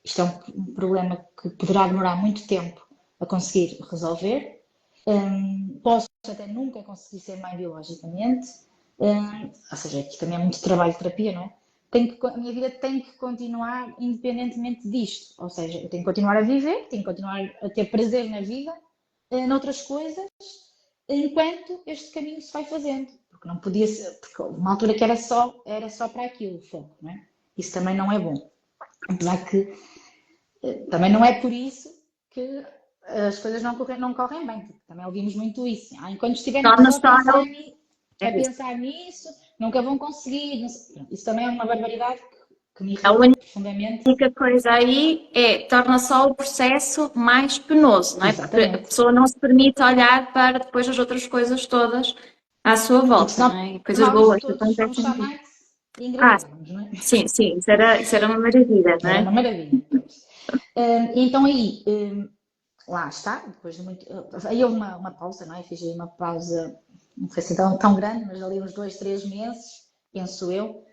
isto é um problema que poderá demorar muito tempo a conseguir resolver. Posso até nunca conseguir ser mãe biologicamente, ou seja, aqui também é muito trabalho de terapia, não é? a minha vida tem que continuar independentemente disto. Ou seja, eu tenho que continuar a viver, tenho que continuar a ter prazer na vida, noutras coisas, enquanto este caminho se vai fazendo. Porque não podia ser, porque houve uma altura que era só para aquilo o foco, não é? Isso também não é bom. Apesar que também não é por isso que as coisas não correm bem, porque também ouvimos muito isso. Enquanto estiverem Torna só a só pensar, é isso. nisso, nunca vão conseguir. Isso também é uma barbaridade que me A irrita profundamente. única coisa aí torna só o processo mais penoso, não é? Porque a Exatamente. pessoa não se permite olhar para depois as outras coisas todas à sua Porque volta, senão, não é? E por coisas mal isto boas que todos, vamos acontecem. chamar e Ah, engravidávamos, não é? sim, sim, isso era uma maravilha, não Era uma é? maravilha. Pois. Então aí, lá está, depois de muito. Aí houve uma pausa, não é? Fiz aí uma pausa, não foi assim tão grande, mas ali uns 2, 3 meses, penso eu,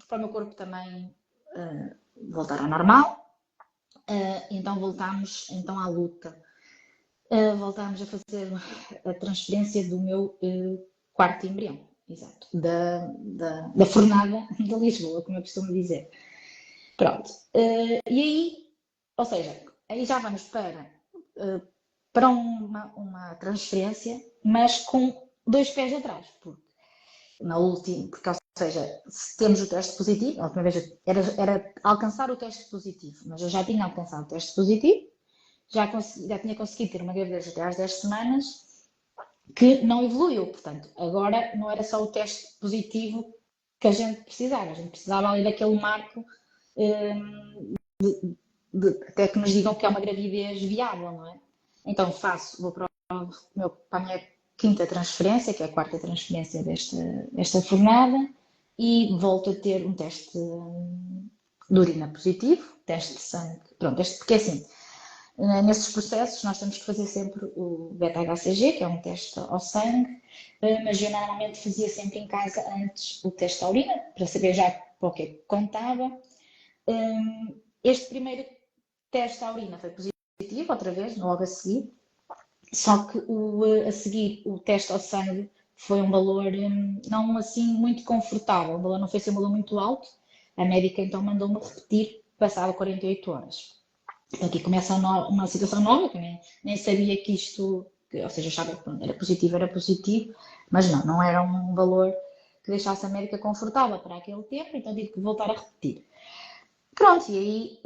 para o meu corpo também voltar ao normal. Então voltámos então à luta. Voltámos a fazer a transferência do meu quarto embrião, exato, da fornada de Lisboa, como eu costumo dizer. Pronto. E aí, ou seja, aí já vamos para uma transferência, mas com 2 pés atrás, porque, ou seja, se temos o teste positivo, a última vez era alcançar o teste positivo, mas eu já tinha alcançado o teste positivo, já tinha conseguido ter uma gravidez até às 10 semanas, que não evoluiu. Portanto, agora não era só o teste positivo que a gente precisava ali daquele marco, até que nos digam que é uma gravidez viável, não é? Então vou para a minha quinta transferência, que é a quarta transferência desta fornada, e volto a ter um teste de urina positivo, teste de sangue. Pronto, porque é assim, nesses processos nós temos que fazer sempre o beta-HCG, que é um teste ao sangue, mas eu normalmente fazia sempre em casa antes o teste à urina, para saber já para o que é que contava. Este primeiro teste à urina foi positivo, outra vez, logo a seguir, só que a seguir o teste ao sangue foi um valor não assim muito confortável, o valor não foi ser um valor muito alto, a médica então mandou-me repetir passado 48 horas. Então aqui começa uma situação nova, que nem sabia que isto, ou seja, achava que era positivo, mas não era um valor que deixasse a médica confortável para aquele tempo, então tive que voltar a repetir. Pronto, e aí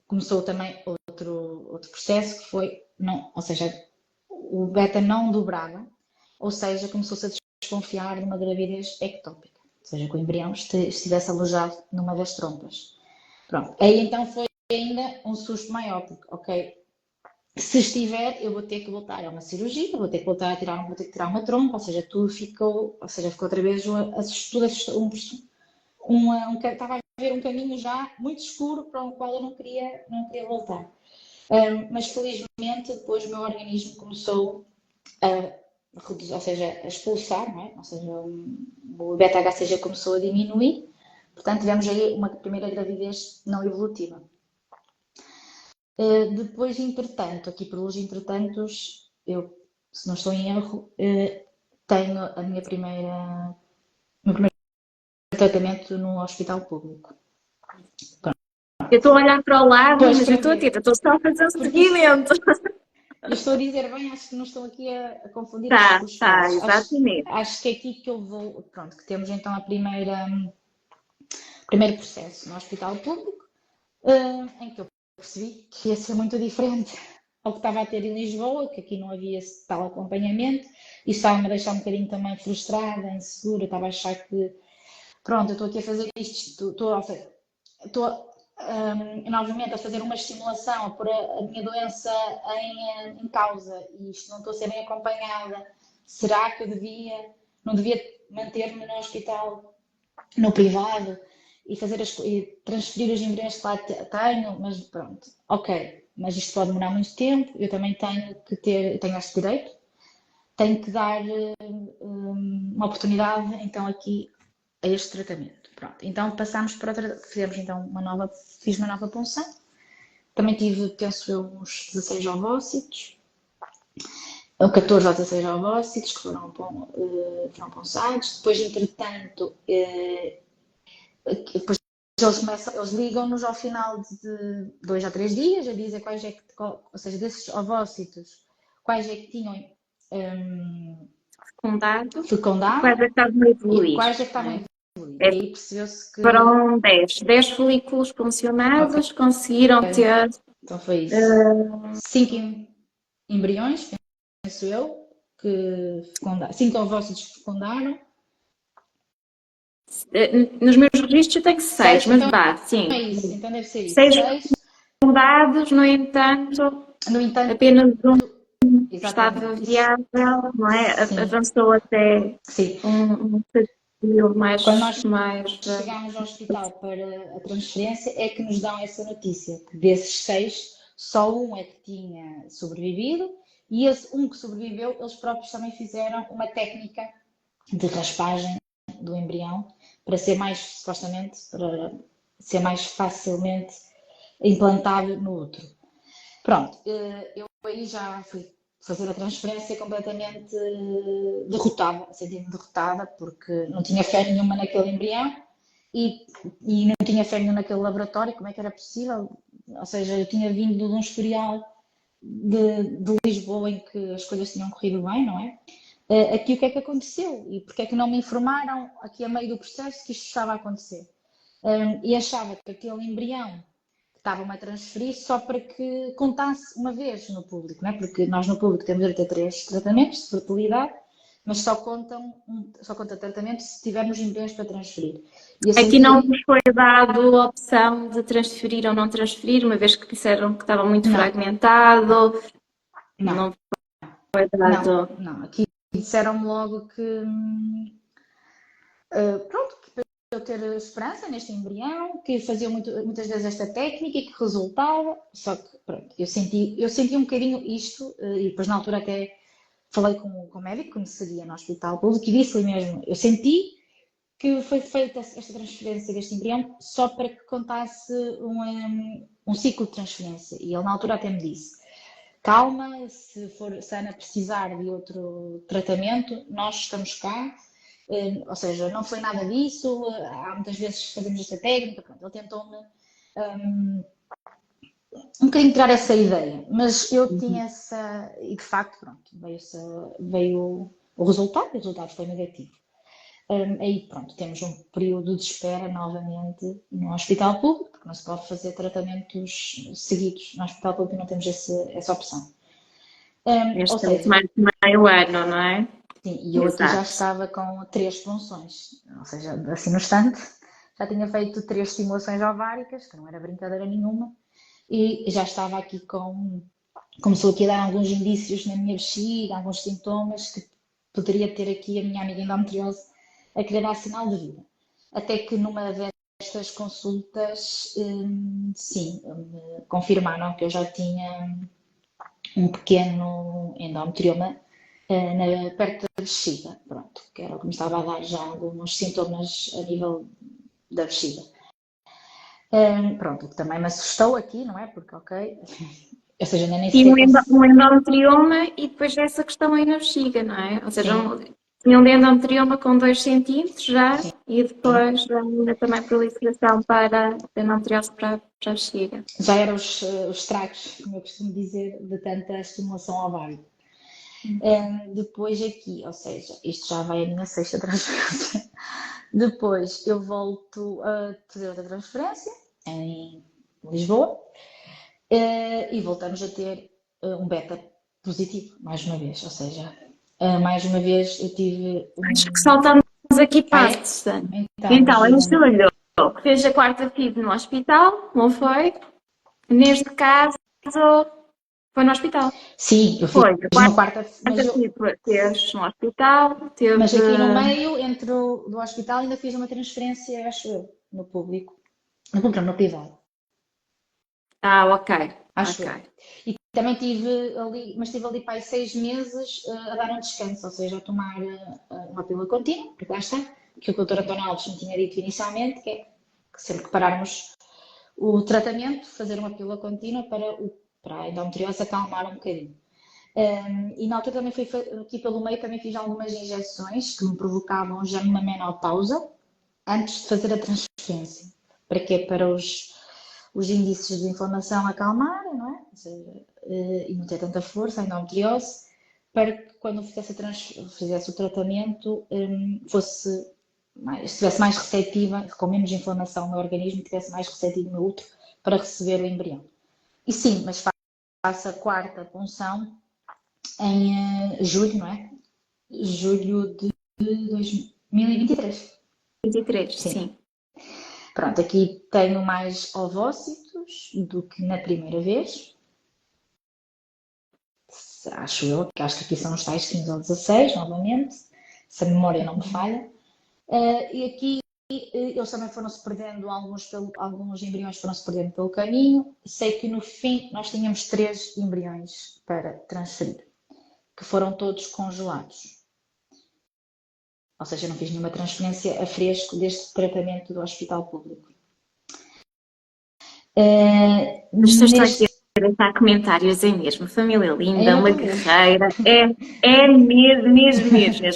começou também outro processo que foi, não, ou seja, o beta não dobrava, ou seja, começou-se a desconfiar de uma gravidez ectópica, ou seja, que o embrião estivesse alojado numa das trompas. Pronto, aí então foi ainda um susto maior, porque, ok, se estiver, eu vou ter que voltar a uma cirurgia, vou ter que voltar vou ter que tirar uma trompa, ou seja, ficou outra vez tudo estava a ver um caminho já muito escuro para o qual eu não queria voltar. Mas felizmente depois o meu organismo começou a reduzir, ou seja, a expulsar, não é? Ou seja, o beta-HCG começou a diminuir, portanto tivemos aí uma primeira gravidez não evolutiva. Depois, entretanto, aqui pelos entretantos, eu, se não estou em erro, tenho o meu primeiro tratamento no hospital público. Eu estou a olhar para o lado, Pois, mas eu para estou ver, atenta, estou só a fazer o porque isto, seguimento. eu estou a dizer bem, acho que não estou aqui a confundir Tá, os tá, passos. exatamente. Acho que é aqui que eu vou, pronto, que temos então primeiro processo no hospital público, em que eu percebi que ia ser muito diferente ao que estava a ter em Lisboa, que aqui não havia esse tal acompanhamento. Isso estava-me a deixar um bocadinho também frustrada, insegura, estava a achar que, pronto, eu estou aqui a fazer isto, estou novamente a fazer uma estimulação, a pôr a minha doença em causa e isto não estou a ser bem acompanhada. Será que eu não devia manter-me no hospital, no privado e transferir os embriões que lá tenho? Mas pronto, ok, mas isto pode demorar muito tempo, eu também tenho este direito, tenho que dar uma oportunidade então aqui a este tratamento. Pronto, então passámos para fizemos então fiz uma nova punção. Também tive, penso eu, uns 16 ovócitos. 14 ou 16 ovócitos que foram ponçados. Depois, entretanto, depois eles ligam-nos ao final de 2 a 3 dias a dizer ou seja, desses ovócitos, quais é que tinham Fecundado. E fecundado quais é que estavam a e evoluir, quais é que não estavam a é? evoluir. É, E aí percebeu-se que, foram 10 folículos ok, funcionados, conseguiram ter então foi isso. eh, 5 embriões, penso eu, que fecundaram, 5 ovócitos que fecundaram. nos meus registros eu tenho 6, 6, mas então vá, é sim. isso, então deve ser isso. 6 6, fecundados, no entanto, no entanto, apenas um estava exatamente, isso, viável, não é? sim, Avançou até sim. um estadio Quando mais, nós mais chegámos ao hospital para a transferência, é que nos dão essa notícia, que desses 6, só um é que tinha sobrevivido, e esse um que sobreviveu, eles próprios também fizeram uma técnica de raspagem do embrião para ser mais, supostamente, para ser mais facilmente implantado no útero. Pronto, eu aí já fui fazer a transferência completamente derrotada, senti-me derrotada porque não tinha fé nenhuma naquele embrião e, e não tinha fé nenhuma naquele laboratório, como é que era possível? Ou seja, eu tinha vindo de um historial de Lisboa em que as coisas tinham corrido bem, não é? Aqui o que é que aconteceu? E porque é que não me informaram aqui a meio do processo que isto estava a acontecer? E achava que aquele embrião que estavam a transferir só para que contasse uma vez no público, não é? Porque nós no público temos direito a 3 tratamentos de fertilidade, mas só conta tratamento se tivermos embriões para transferir. E eu Aqui senti não ali, vos foi dado a opção de transferir ou não transferir, uma vez que disseram que estava muito não, fragmentado, não, não foi não, dado. não. Aqui disseram-me logo que, pronto, que para eu ter esperança neste embrião, que fazia muitas vezes esta técnica e que resultava, só que, pronto, eu senti um bocadinho isto, e depois na altura até falei com o médico que me seguia no hospital público e disse-lhe mesmo, eu senti que foi feita esta transferência deste embrião só para que contasse um ciclo de transferência. E ele na altura até me disse, calma, se a Ana precisar de outro tratamento, nós estamos cá. Ou seja, não foi nada disso, há muitas vezes fazemos esta técnica, pronto, ele tentou-me um bocadinho tirar essa ideia, mas eu tinha essa, e de facto, pronto, veio o resultado, e o resultado foi negativo. Aí, pronto, temos um período de espera novamente no hospital público, porque não se pode fazer tratamentos seguidos no hospital público, não temos essa opção. Ou Neste seja, mais de meio ano, não é? sim, e eu aqui já Exato. estava com 3 punções, ou seja, assim no instante, já tinha feito 3 estimulações ováricas, que não era brincadeira nenhuma, e já estava aqui começou aqui a dar alguns indícios na minha bexiga, alguns sintomas que poderia ter aqui a minha amiga endometriose a querer dar sinal de vida. Até que numa destas consultas, sim, me confirmaram que eu já tinha um pequeno endometrioma perto da bexiga, pronto, que era o que me estava a dar já alguns sintomas a nível da bexiga. Pronto, o que também me assustou aqui, não é? Porque, ok, ou seja, ainda nem E sequer um endometrioma e depois essa questão aí na bexiga, não é? Ou seja, sim, tinha um endometrioma com 2 centímetros já sim, e depois ainda também proliferação para endometriose para a bexiga. já eram os estragos, como eu costumo dizer, de tanta estimulação ovário. Depois aqui, ou seja, isto já vai a minha sexta transferência. Depois eu volto a fazer outra transferência em Lisboa e voltamos a ter um beta positivo, mais uma vez. Ou seja, mais uma vez eu tive Acho que um. saltamos aqui Ah, é? passos, Ana. Então, Então, em diga-me. julho, fez a quarta FIV no hospital, não foi? Neste caso, foi no hospital. Sim, eu fiz Foi, a uma quarta quarta, FIV fez no hospital, mas teve. aqui no meio, entre o do hospital, ainda fiz uma transferência, acho eu, no público. No público, não, no privado. Ah, ok, Acho ok. eu. E também tive ali, mas tive ali para aí 6 meses a dar um descanso, ou seja, a tomar uma pílula contínua, porque lá está, que o doutor António Alves me tinha dito inicialmente, que é que sempre que pararmos o tratamento, fazer uma pílula contínua para a endometriose acalmar um bocadinho. E na altura também aqui pelo meio também fiz algumas injeções que me provocavam já uma menopausa antes de fazer a transferência. Para quê? Para os índices de inflamação acalmarem, não é? Ou seja, e não ter tanta força, a endometriose, para que quando fizesse o tratamento estivesse mais receptiva, com menos inflamação no organismo, estivesse mais receptivo no útero para receber o embrião. E sim, mas faço a quarta punção em julho, não é? Julho de 2023. 23, Sim. sim. Pronto, aqui tenho mais ovócitos do que na primeira vez. Acho eu, que acho que aqui são os tais 15 ou 16, novamente, se a memória não me falha. E aqui eles também foram-se perdendo, alguns embriões foram-se perdendo pelo caminho. Sei que no fim nós tínhamos 3 embriões para transferir, que foram todos congelados. Ou seja, eu não fiz nenhuma transferência a fresco deste tratamento do hospital público. As pessoas estão aqui Neste... a deixar comentários, é mesmo. Família linda, Eu uma estou mesmo. guerreira. É mesmo.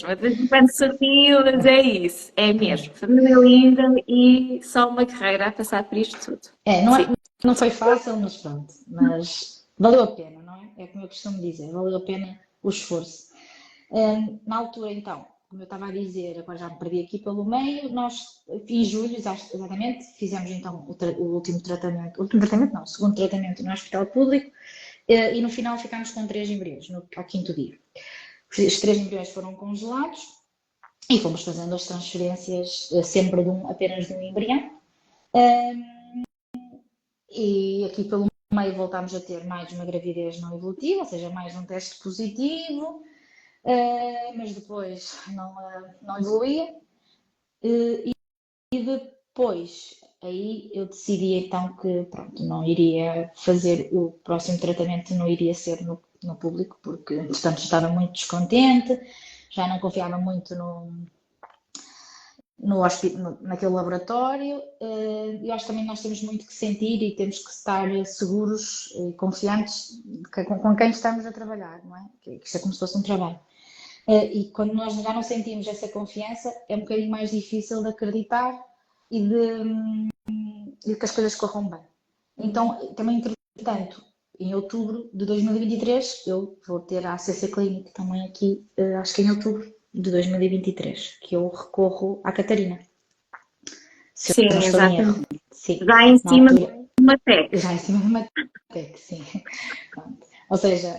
De vez em quando sorrio, mas é isso. É mesmo. Família linda e só uma guerreira a passar por isto tudo. Sim. Não foi fácil, mas pronto. Mas valeu a pena, não é? É como eu costumo dizer, valeu a pena o esforço. Na altura, então, como eu estava a dizer, agora já me perdi aqui pelo meio, nós, em julho, exatamente, fizemos então o último tratamento, não, o segundo tratamento no hospital público, e no final ficámos com 3 embriões, ao quinto dia. Os 3 embriões foram congelados e fomos fazendo as transferências sempre apenas de um embrião. E aqui pelo meio voltámos a ter mais uma gravidez não evolutiva, ou seja, mais um teste positivo, mas depois não evoluía. E depois, aí eu decidi então que pronto, não iria fazer o próximo tratamento, não iria ser no público, porque portanto estava muito descontente, já não confiava muito naquele laboratório. Eu acho que também nós temos muito que sentir e temos que estar seguros e confiantes com quem estamos a trabalhar, não é? Que isto é como se fosse um trabalho. E quando nós já não sentimos essa confiança, é um bocadinho mais difícil de acreditar e de que as coisas corram bem. Então, também, entretanto, em outubro de 2023, eu vou ter a ACC Clinic também aqui, acho que em outubro de 2023, que eu recorro à Catarina. Se eu não Sim, estou em erro. exatamente. Sim, Já em na cima de altura, uma tech. já em cima de uma tech, sim. Pronto. Ou seja,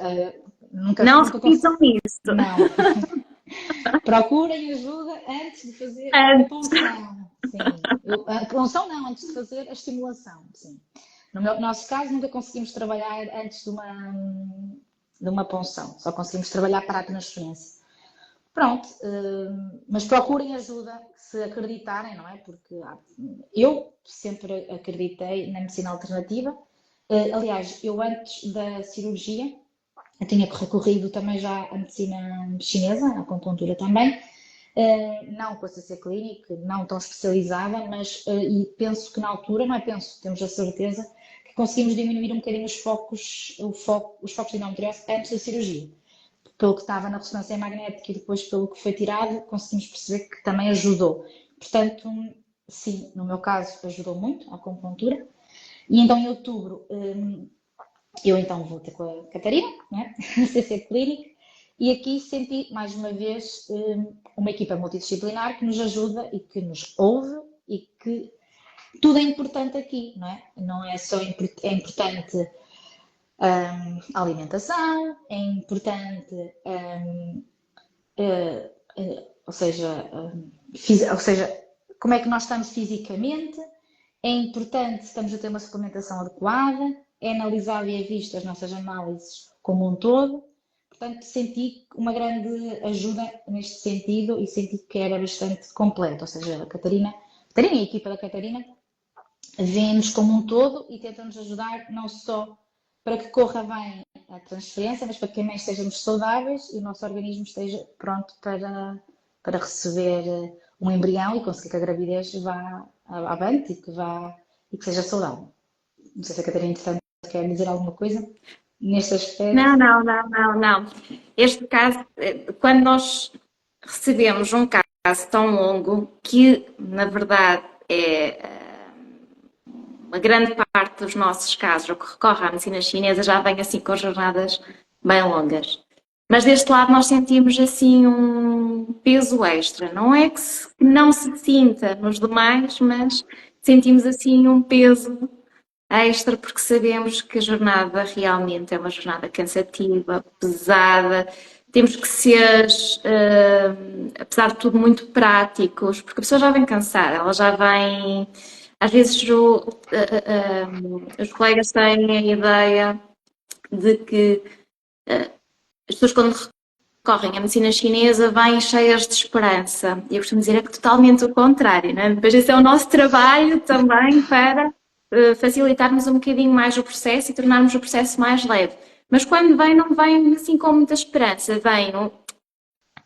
Não se nunca consegui. repitam nisto. Não. Procurem ajuda antes de fazer a Antes. punção. Sim. A punção não, antes de fazer a estimulação. Sim. No nosso caso, nunca conseguimos trabalhar antes de uma punção. Só conseguimos trabalhar para a transferência. Pronto, mas procurem ajuda se acreditarem, não é? Porque eu sempre acreditei na medicina alternativa. Aliás, eu antes da cirurgia, eu tinha recorrido também já à medicina chinesa, à acupuntura também, não com a CC Clinic, não tão especializada, mas e penso que na altura, não é penso, temos a certeza que conseguimos diminuir um bocadinho os focos de endometriose antes da cirurgia. Pelo que estava na ressonância magnética e depois pelo que foi tirado, conseguimos perceber que também ajudou. Portanto, sim, no meu caso ajudou muito a acupuntura. E então em outubro eu então vou ter com a Catarina, né? Na CC Clinic, e aqui senti mais uma vez uma equipa multidisciplinar que nos ajuda e que nos ouve e que tudo é importante aqui, não é? Não é só é importante a alimentação, é importante, ou seja, como é que nós estamos fisicamente, é importante se estamos a ter uma suplementação adequada, é analisado e é visto as nossas análises como um todo. Portanto, senti uma grande ajuda neste sentido e senti que era bastante completo. Ou seja, a Catarina e a equipa da Catarina vêm-nos como um todo e tentam-nos ajudar não só para que corra bem a transferência, mas para que também estejamos saudáveis e o nosso organismo esteja pronto para receber um embrião e conseguir que a gravidez vá avante e que seja saudável. Não sei se a Catarina, entretanto, quer dizer alguma coisa. neste aspecto. Não, não, não, não, não. Este caso, quando nós recebemos um caso tão longo, que na verdade uma grande parte dos nossos casos, o que recorre à medicina chinesa, já vem assim com jornadas bem longas. Mas deste lado nós sentimos assim um peso extra. Não é que não se sinta nos demais, mas sentimos assim um peso extra porque sabemos que a jornada realmente é uma jornada cansativa, pesada. Temos que ser, apesar de tudo, muito práticos, porque a pessoa já vem cansada, ela já vem. Às vezes os colegas têm a ideia de que as pessoas, quando recorrem à medicina chinesa, vêm cheias de esperança. E eu costumo dizer é que totalmente o contrário, não é? Depois esse é o nosso trabalho também para facilitarmos um bocadinho mais o processo e tornarmos o processo mais leve. Mas quando vem, não vem assim com muita esperança. Vem,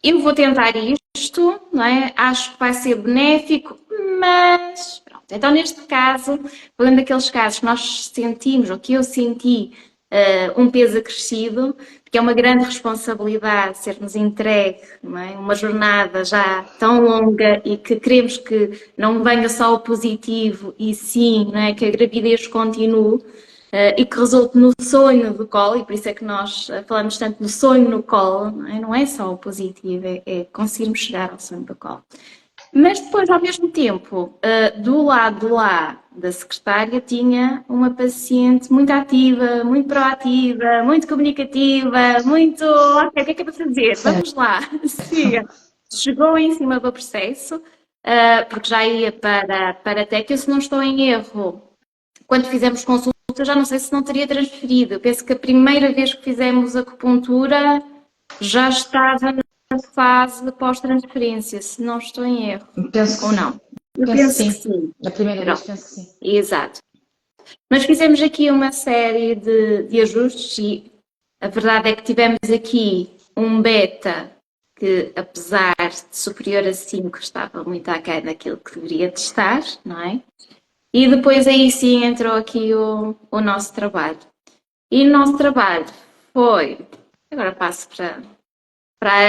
eu vou tentar isto, não é? Acho que vai ser benéfico, mas pronto. Então, neste caso, falando daqueles casos que nós sentimos, ou que eu senti, um peso acrescido, porque é uma grande responsabilidade sermos entregue, não é? Uma jornada já tão longa e que queremos que não venha só o positivo e sim, não é? Que a gravidez continue. E que resulte no sonho do colo, e por isso é que nós falamos tanto do sonho no colo, não é? Não é só o positivo, é conseguirmos chegar ao sonho do colo. Mas depois, ao mesmo tempo, do lado lá da secretária, tinha uma paciente muito ativa, muito proativa, muito comunicativa, muito. Ok, o que é para fazer? Vamos Certo. lá, siga. Chegou em cima do processo, porque já ia para até que eu, se não estou em erro, quando fizemos consulta, já não sei se não teria transferido. Eu penso que a primeira vez que fizemos acupuntura já estava na fase pós-transferência, se não estou em erro. Penso que Ou sim. não? Eu Penso que penso que sim. sim. A primeira vez Pronto, penso que sim. exato. Mas fizemos aqui uma série de ajustes e a verdade é que tivemos aqui um beta que, apesar de superior a 5, estava muito aquém daquilo que deveria de estar, não é? E depois aí sim entrou aqui o nosso trabalho. E o nosso trabalho foi. Agora passo para a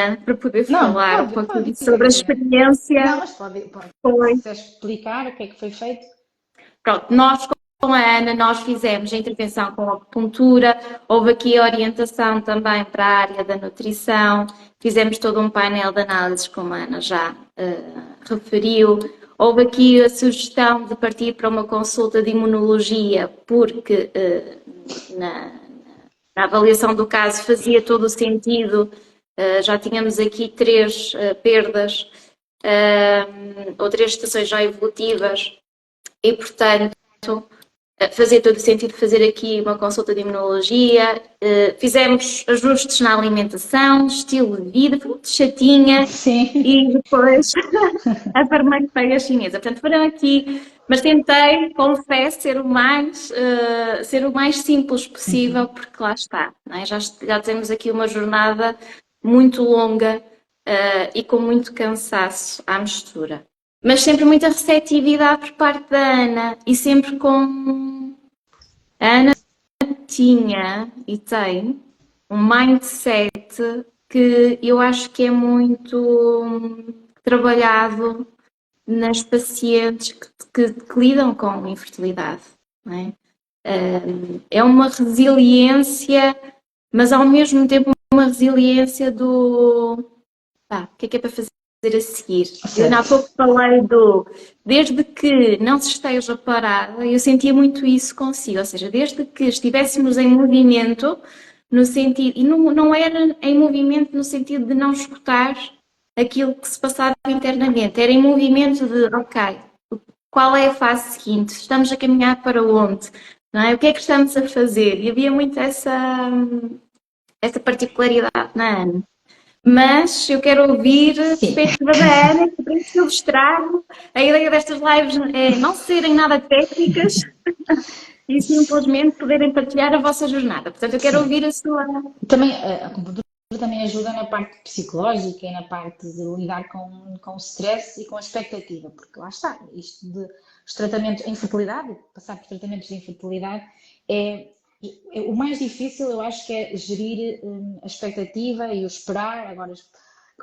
Ana para poder Não, falar um pode pouquinho dizer, sobre a Liliana. Não, experiência. mas pode. Foi. Se quiser explicar o que é que foi feito. Pronto, nós com a Ana, nós fizemos a intervenção com a acupuntura, houve aqui a orientação também para a área da nutrição, fizemos todo um painel de análises, como a Ana já referiu, houve aqui a sugestão de partir para uma consulta de imunologia, porque na, na avaliação do caso fazia todo o sentido, já tínhamos aqui 3 perdas, ou 3 estações já evolutivas, e, portanto, fazia todo o sentido fazer aqui uma consulta de imunologia. Fizemos ajustes na alimentação, estilo de vida, foi muito chatinha. Sim. E depois a farmacopeia chinesa. Portanto, foram aqui, mas tentei, confesso, ser o mais simples possível, porque lá está, não é? Já temos aqui uma jornada muito longa e com muito cansaço à mistura. Mas sempre muita receptividade por parte da Ana e sempre com. A Ana tinha e tem um mindset que eu acho que é muito trabalhado nas pacientes que lidam com infertilidade, não é? É uma resiliência, mas ao mesmo tempo uma resiliência do o que é para fazer a seguir? Eu ainda há Certo. pouco falei desde que não se esteja parada, eu sentia muito isso consigo, ou seja, desde que estivéssemos em movimento, no sentido, e não era em movimento no sentido de não escutar aquilo que se passava internamente, era em movimento de, ok, qual é a fase seguinte? Estamos a caminhar para onde? Não é? O que é que estamos a fazer? E havia muito essa particularidade na Ana. Mas eu quero ouvir a Sim. perspectiva da Ana, que para ilustrar a ideia destas lives é não serem nada técnicas e simplesmente poderem partilhar a vossa jornada. Portanto, eu quero Sim. ouvir a sua. Também a acupuntura também ajuda na parte psicológica e na parte de lidar com o stress e com a expectativa, porque lá está, isto de os tratamentos, a infertilidade, passar por tratamentos de infertilidade é, O mais difícil eu acho que é gerir a expectativa e o esperar. Agora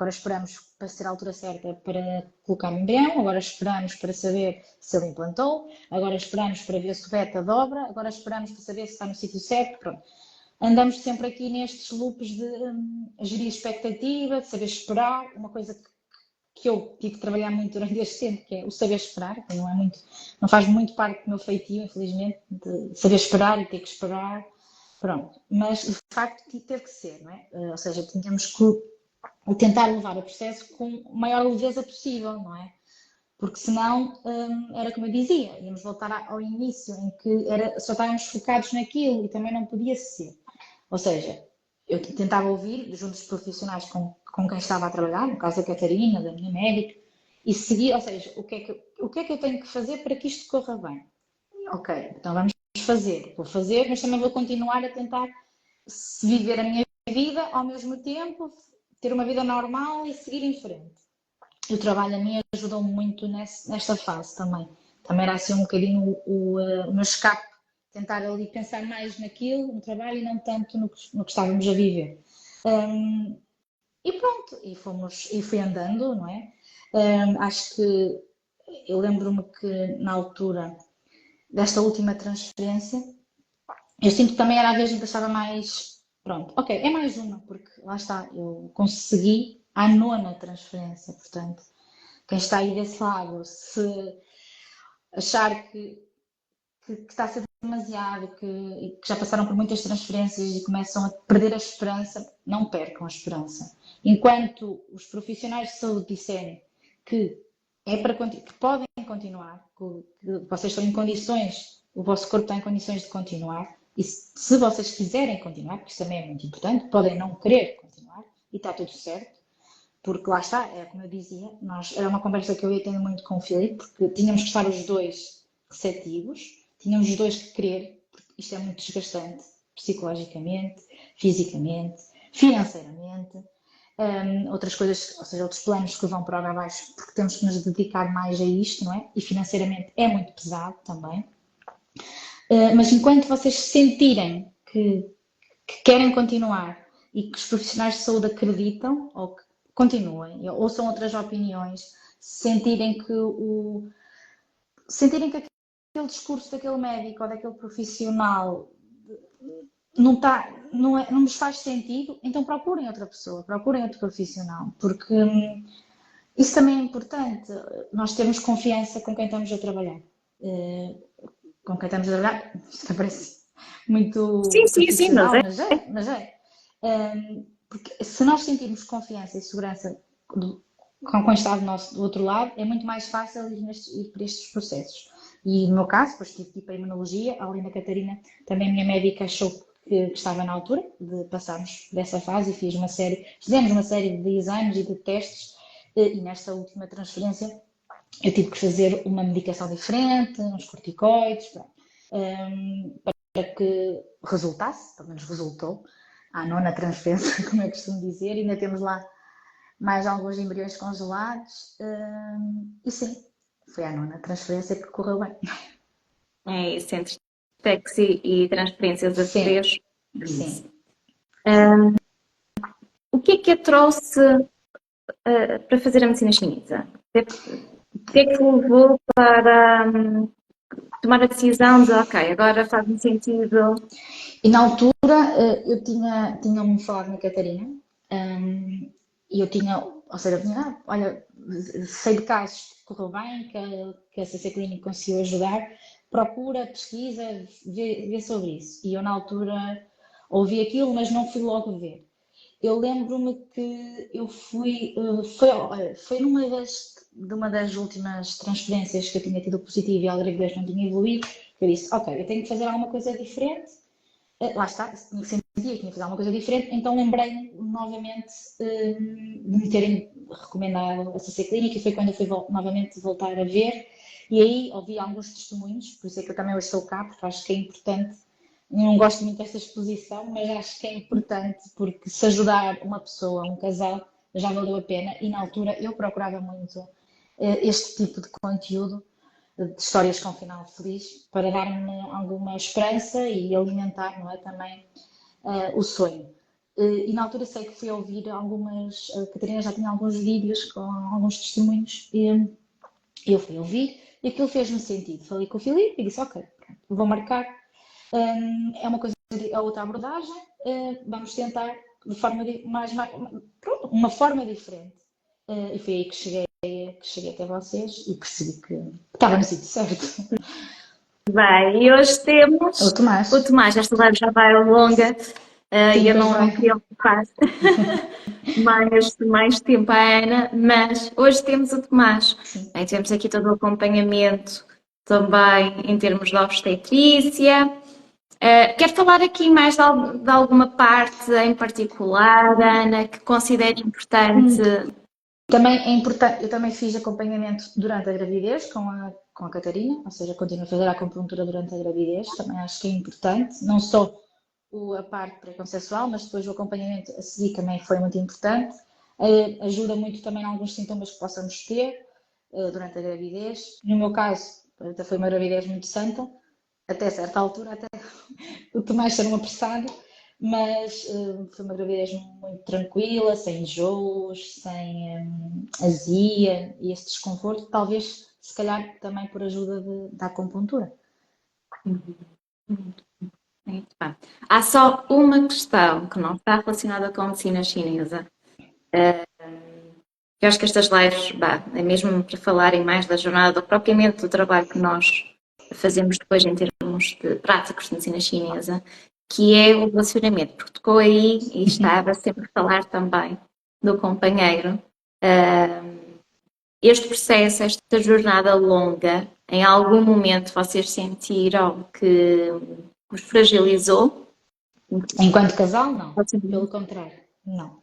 esperamos para ser a altura certa para colocar o embrião, agora esperamos para saber se ele implantou, agora esperamos para ver se o beta dobra, agora esperamos para saber se está no sítio certo. Pronto. Andamos sempre aqui nestes loops de gerir expectativa, de saber esperar, uma coisa que eu tive que trabalhar muito durante este tempo, que é o saber esperar, que não faz muito parte do meu feitio, infelizmente, de saber esperar e ter que esperar, pronto. Mas, de facto, teve que ser, não é? Ou seja, tínhamos que tentar levar o processo com a maior leveza possível, não é? Porque senão, era como eu dizia, íamos voltar ao início, em que só estávamos focados naquilo e também não podia ser. Ou seja, eu tentava ouvir junto dos profissionais com quem estava a trabalhar, no caso da Catarina, da minha médica, e seguir, ou seja, o que é que eu tenho que fazer para que isto corra bem? Ok, então vamos fazer. Vou fazer, mas também vou continuar a tentar viver a minha vida ao mesmo tempo, ter uma vida normal e seguir em frente. E o trabalho a mim ajudou-me muito nesta fase também. Também era assim um bocadinho o meu escape, tentar ali pensar mais naquilo, no trabalho, e não tanto no que estávamos a viver. E pronto, e fui andando, não é? Acho que eu lembro-me que na altura desta última transferência, eu sinto que também era a vez em que eu estava mais. Pronto, ok, é mais uma, porque lá está, eu consegui a nona transferência, portanto, quem está aí desse lado, se achar que está a ser demasiado, que já passaram por muitas transferências e começam a perder a esperança, não percam a esperança. Enquanto os profissionais de saúde disserem que que podem continuar, que vocês estão em condições, o vosso corpo está em condições de continuar, e se vocês quiserem continuar, porque isso também é muito importante, podem não querer continuar, e está tudo certo, porque lá está, é como eu dizia, era uma conversa que eu ia tendo muito com o Filipe, porque tínhamos que estar os dois receptivos, tínhamos os dois que querer, porque isto é muito desgastante, psicologicamente, fisicamente, financeiramente, outras coisas, ou seja, outros planos que vão para abaixo, porque temos que nos dedicar mais a isto, não é? E financeiramente é muito pesado também. Mas enquanto vocês sentirem que querem continuar e que os profissionais de saúde acreditam, ou que continuem, ou são outras opiniões, sentirem que aquele discurso daquele médico ou daquele profissional não vos faz sentido, então procurem outra pessoa, procurem outro profissional, porque isso também é importante, nós temos confiança com quem estamos a trabalhar. Com quem estamos a trabalhar, isto parece muito Sim, sim, sim, mas profissional, é. mas é. Porque se nós sentirmos confiança e segurança com quem está do outro lado, é muito mais fácil ir para estes processos. E no meu caso, depois tive que ir para a imunologia, a Alina Catarina, também a minha médica, achou que estava na altura de passarmos dessa fase e fizemos uma série de exames e de testes, e nesta última transferência eu tive que fazer uma medicação diferente, uns corticoides, para que resultasse, pelo menos resultou, à nona transferência, como eu costumo dizer, e ainda temos lá mais alguns embriões congelados, e sim, foi à nona transferência que correu bem. É isso, entre taxi e transferências a Sim, três. sim. O que a trouxe para fazer a medicina chinesa? O que é que levou para tomar a decisão de, ok, agora faz-me sentido. E na altura eu tinha-me falado na Catarina, e eu tinha, ou seja, eu tinha, olha, sei de casos que correu bem, que a CC Clínico conseguiu ajudar, procura, pesquisa, vê sobre isso. E eu na altura ouvi aquilo, mas não fui logo ver. Eu lembro-me que eu foi de uma das últimas transferências que eu tinha tido positivo e a gravidez não tinha evoluído, que eu disse, ok, eu tenho que fazer alguma coisa diferente. Lá está, sentia que tinha que fazer alguma coisa diferente, então lembrei-me novamente de me terem recomendado a CC Clínica, e foi quando eu fui novamente voltar a ver, e aí ouvi alguns testemunhos, por isso é que eu também hoje estou cá, porque acho que é importante. Não gosto muito desta exposição, mas acho que é importante, porque se ajudar uma pessoa, um casal, já valeu a pena, e na altura eu procurava muito este tipo de conteúdo, de histórias com final feliz, para dar-me alguma esperança e alimentar, não é, também o sonho. E na altura sei que fui ouvir algumas, a Catarina já tinha alguns vídeos com alguns testemunhos e eu fui ouvir e aquilo fez-me sentido. Falei com o Filipe e disse, ok, pronto, vou marcar. É uma coisa, é outra abordagem, vamos tentar de forma pronto, uma forma diferente. E foi aí que cheguei até vocês e percebi que estava no sítio certo. Bem, e hoje O temos Tomás. o Tomás, esta live já vai longa, e Sim, eu pois não vai. queria ocupar mais tempo à Ana, mas hoje temos o Tomás. Sim. Bem, temos aqui todo o acompanhamento também em termos de obstetrícia. Quero falar aqui mais de alguma parte em particular, Ana, que considere importante. Também é importante, eu também fiz acompanhamento durante a gravidez com a Catarina, ou seja, continuo a fazer a acupuntura durante a gravidez, também acho que é importante, não só a parte pré-concepcional, mas depois o acompanhamento a seguir também foi muito importante. Ajuda muito também em alguns sintomas que possamos ter durante a gravidez. No meu caso, até foi uma gravidez muito santa, até certa altura, até o Tomás ser um apressado, mas foi uma gravidez muito tranquila, sem enjoos, sem azia e esse desconforto, talvez, se calhar, também por ajuda da acupuntura. Muito bem. Há só uma questão que não está relacionada com a medicina chinesa. Eu acho que estas lives, é mesmo para falarem mais da jornada, propriamente do trabalho que nós fazemos depois em termos de práticos de medicina chinesa, que é o relacionamento, porque tocou aí e estava sempre a falar também do companheiro. Este processo, esta jornada longa, em algum momento vocês sentiram que os fragilizou? Enquanto casal, não. Pelo contrário, não.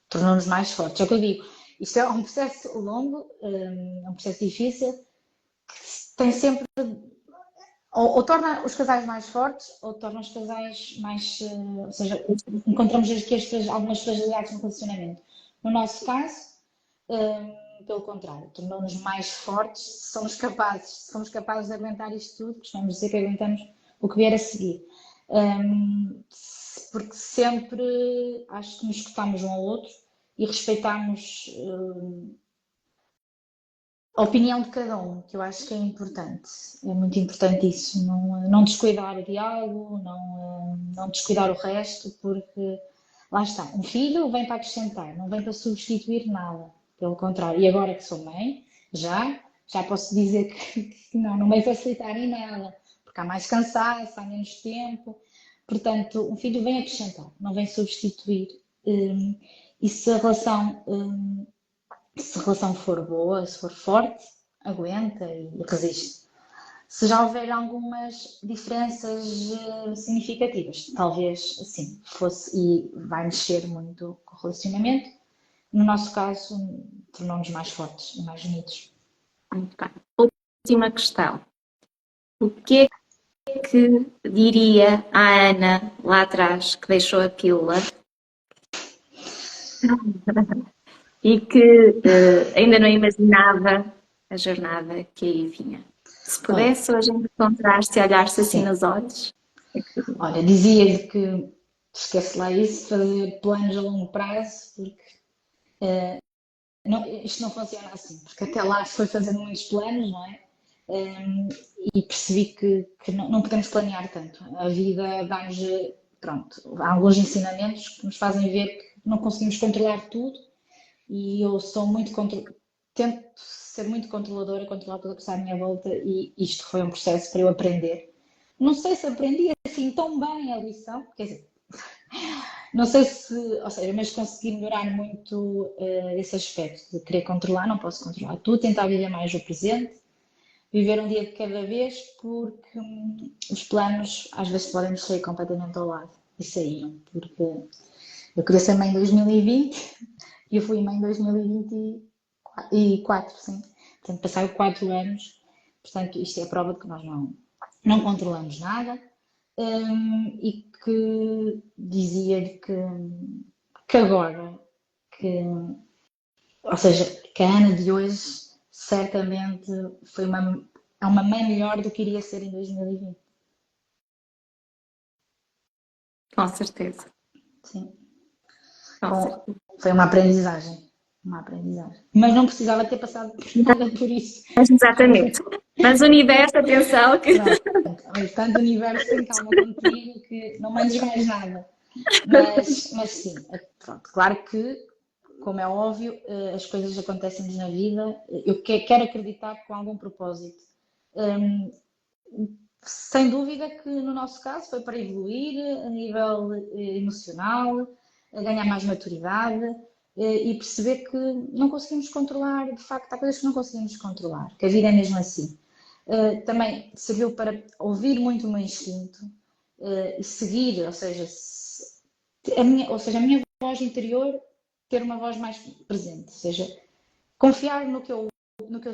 Tornou-nos mais fortes. É o que eu digo. Isto é um processo longo, é um processo difícil, que tem sempre ou torna os casais mais fortes, ou torna os casais mais. Ou seja, encontramos aqui algumas fragilidades no relacionamento. No nosso caso, pelo contrário, tornou-nos mais fortes se somos capazes de aguentar isto tudo, costumamos dizer que aguentamos o que vier a seguir. Porque sempre acho que nos escutamos um ao outro e respeitamos a opinião de cada um, que eu acho que é importante. É muito importante isso, não descuidar o diálogo, não descuidar o resto, porque lá está, um filho vem para acrescentar, não vem para substituir nada, pelo contrário. E agora que sou mãe, já posso dizer que não vai facilitar em nada, porque há mais cansaço, há menos tempo. Portanto, um filho vem acrescentar, não vem substituir. E se a relação for boa, se for forte, aguenta e resiste. Se já houver algumas diferenças significativas, talvez sim, fosse e vai mexer muito com o relacionamento. No nosso caso, tornou-nos mais fortes e mais unidos. Muito bem. Última questão. O que é que diria à Ana lá atrás que deixou a pílula e que ainda não imaginava a jornada que aí vinha? Se Olha, pudesse hoje encontrar-se e olhar-se assim sim. nos olhos. Olha, dizia-lhe que esquece lá isso, fazer planos a longo prazo, porque isto não funciona assim, porque até lá foi fazendo muitos planos, não é? E percebi que não podemos planear tanto. A vida dá-nos, pronto, há alguns ensinamentos que nos fazem ver que não conseguimos controlar tudo e eu sou tento ser muito controladora, controlar tudo o que está à minha volta e isto foi um processo para eu aprender. Não sei se aprendi assim tão bem a lição, quer dizer, não sei se, ou seja, mas consegui melhorar muito esse aspecto de querer controlar, não posso controlar tudo, tentar viver mais o presente, viver um dia de cada vez, porque os planos às vezes podem nos sair completamente ao lado e saíram, porque eu queria ser mãe em 2020 e eu fui mãe em 2024, sim. Portanto, passaram 4 anos, portanto, isto é a prova de que nós não controlamos nada e que dizia-lhe que agora, ou seja, que a Ana de hoje certamente foi é uma mãe melhor do que iria ser em 2020. Com certeza, Sim. com Bom, certeza. foi uma aprendizagem. Uma aprendizagem. Mas não precisava ter passado nada por isso. Mas, exatamente. Mas o universo, atenção, que Pronto. Tanto o universo tem calma contigo que não mandes mais nada. Mas sim, pronto, claro que, como é óbvio, as coisas acontecem-nos na vida. Eu quero acreditar com algum propósito. Hum, Sem dúvida que no nosso caso foi para evoluir a nível emocional, a ganhar mais maturidade e perceber que não conseguimos controlar, de facto, há coisas que não conseguimos controlar, que a vida é mesmo assim. Também serviu para ouvir muito o meu instinto e seguir, ou seja, a minha voz interior ter uma voz mais presente, ou seja, confiar no que eu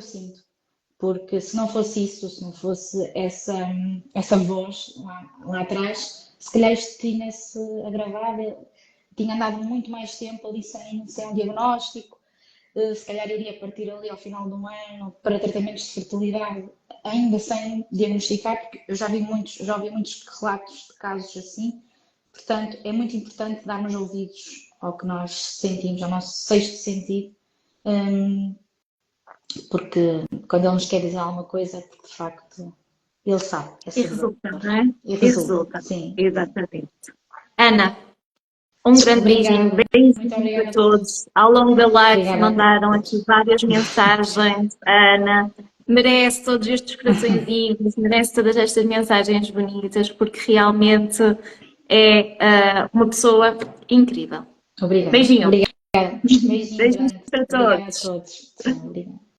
sinto. Porque se não fosse isso, se não fosse essa voz lá atrás, se calhar isto tinha-se agravado, tinha andado muito mais tempo ali sem um diagnóstico, se calhar iria partir ali ao final de um ano para tratamentos de fertilidade, ainda sem diagnosticar, porque eu já ouvi muitos relatos de casos assim. Portanto, é muito importante darmos ouvidos ao que nós sentimos, ao nosso sexto sentido, hum, porque quando ele nos quer dizer alguma coisa, é porque de facto ele sabe, é e sabedor. resulta, não é? E E resulta, resulta. sim. Exatamente. Ana, um grande beijinho, Obrigada, muito beijinhos a obrigada por tudo. todos. Ao longo da live Obrigada a mandaram aqui todos. várias mensagens. A Ana merece todos estes coraçõezinhos, merece todas estas mensagens bonitas, porque realmente é uma pessoa incrível. Obrigada, Beijinho. obrigada. Beijinho Beijinhos grande. para Obrigada a todos. todos. Tchau, obrigada.